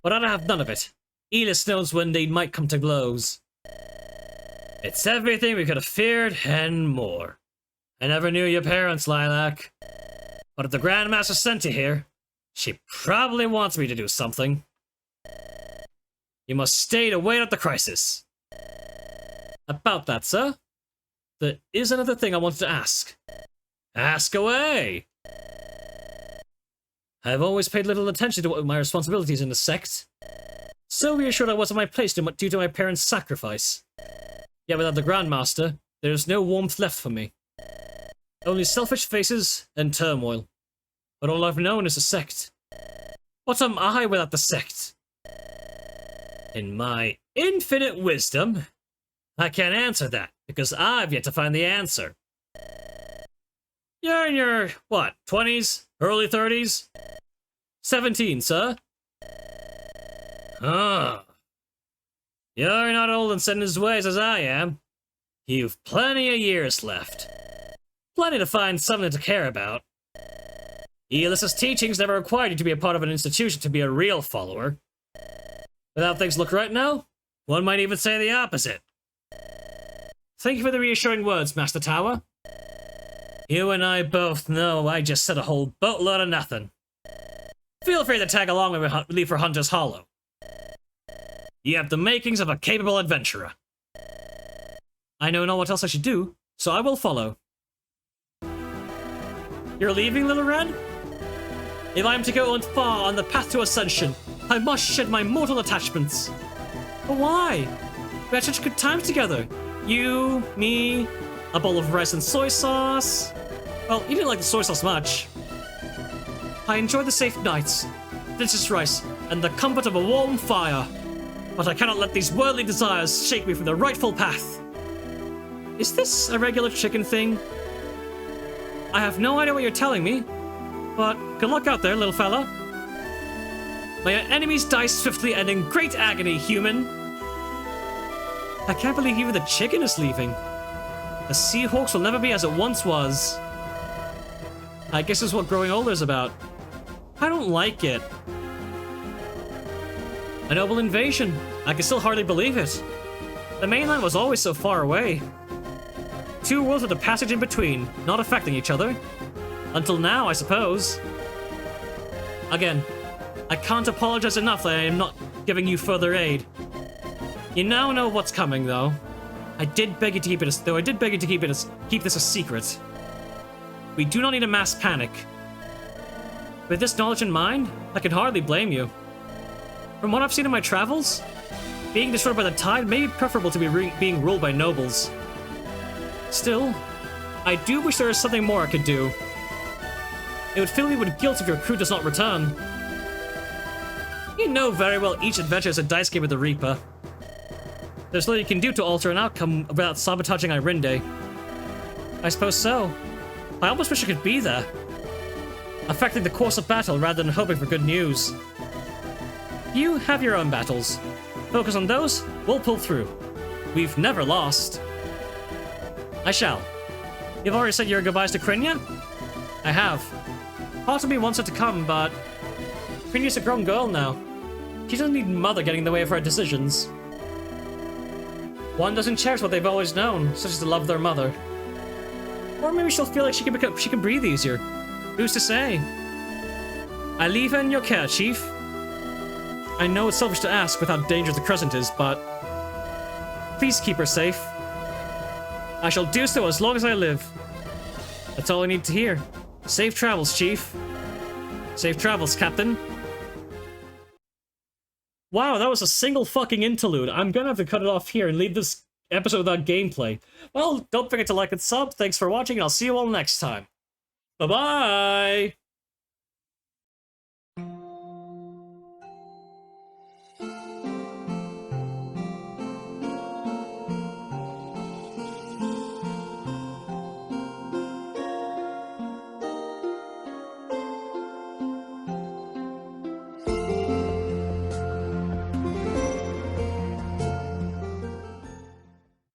Speaker 1: But I don't have none of it. Elis knows when they might come to blows. It's everything we could have feared and more. I never knew your parents, Lilac. But if the Grandmaster sent you here, she probably wants me to do something. You must stay to wait out the crisis. About that, sir. There is another thing I wanted to ask. Ask away! I've always paid little attention to my responsibilities in the sect. So reassured I was in my place due to my parents' sacrifice. Yet without the Grandmaster, there is no warmth left for me. Only selfish faces and turmoil. But all I've known is a sect. What am I without the sect? In my infinite wisdom, I can't answer that, because I've yet to find the answer. You're in your, what, 20s? Early 30s? 17, sir. Ah. You're not old and set in his ways as I am. You've plenty of years left. Plenty to find something to care about. Elis's teachings never required you to be a part of an institution to be a real follower. Without things look right now, one might even say the opposite. Thank you for the reassuring words, Master Tower. You and I both know I just said a whole boatload of nothing. Feel free to tag along when we leave for Hunter's Hollow. You have the makings of a capable adventurer. I know not what else I should do, so I will follow. You're leaving, Little Red? If I am to go on far on the path to ascension, I must shed my mortal attachments. But why? We had such good times together. You, me, a bowl of rice and soy sauce. Well, you didn't like the soy sauce much. I enjoyed the safe nights, delicious rice, and the comfort of a warm fire. But I cannot let these worldly desires shake me from the rightful path. Is this a regular chicken thing? I have no idea what you're telling me, but good luck out there, little fella. My enemies die swiftly and in great agony, human. I can't believe even the chicken is leaving. The Seahawks will never be as it once was. I guess this is what growing older is about. I don't like it. A noble invasion. I can still hardly believe it. The mainland was always so far away. Two worlds with a passage in between, not affecting each other. Until now, I suppose. Again, I can't apologize enough that I am not giving you further aid. You now know what's coming, though. I did beg you to keep this a secret. We do not need a mass panic. With this knowledge in mind, I can hardly blame you. From what I've seen in my travels, being destroyed by the tide may be preferable to being ruled by nobles. Still, I do wish there was something more I could do. It would fill me with guilt if your crew does not return. You know very well each adventure is a dice game with the Reaper. There's little you can do to alter an outcome without sabotaging Irinde. I suppose so. I almost wish I could be there. Affecting the course of battle rather than hoping for good news. You have your own battles. Focus on those, we'll pull through. We've never lost. I shall. You've already said your goodbyes to Krinya? I have. Part of me wants her to come, but Krinya's a grown girl now. She doesn't need mother getting in the way of her decisions. One doesn't cherish what they've always known, such as to love their mother. Or maybe she'll feel like she can breathe easier. Who's to say? I leave her in your care, Chief. I know it's selfish to ask with how dangerous the Crescent is, but please keep her safe. I shall do so as long as I live. That's all I need to hear. Safe travels, Chief. Safe travels, Captain. Wow, that was a single fucking interlude. I'm gonna have to cut it off here and leave this episode without gameplay. Well, don't forget to like and sub. Thanks for watching, and I'll see you all next time. Bye-bye!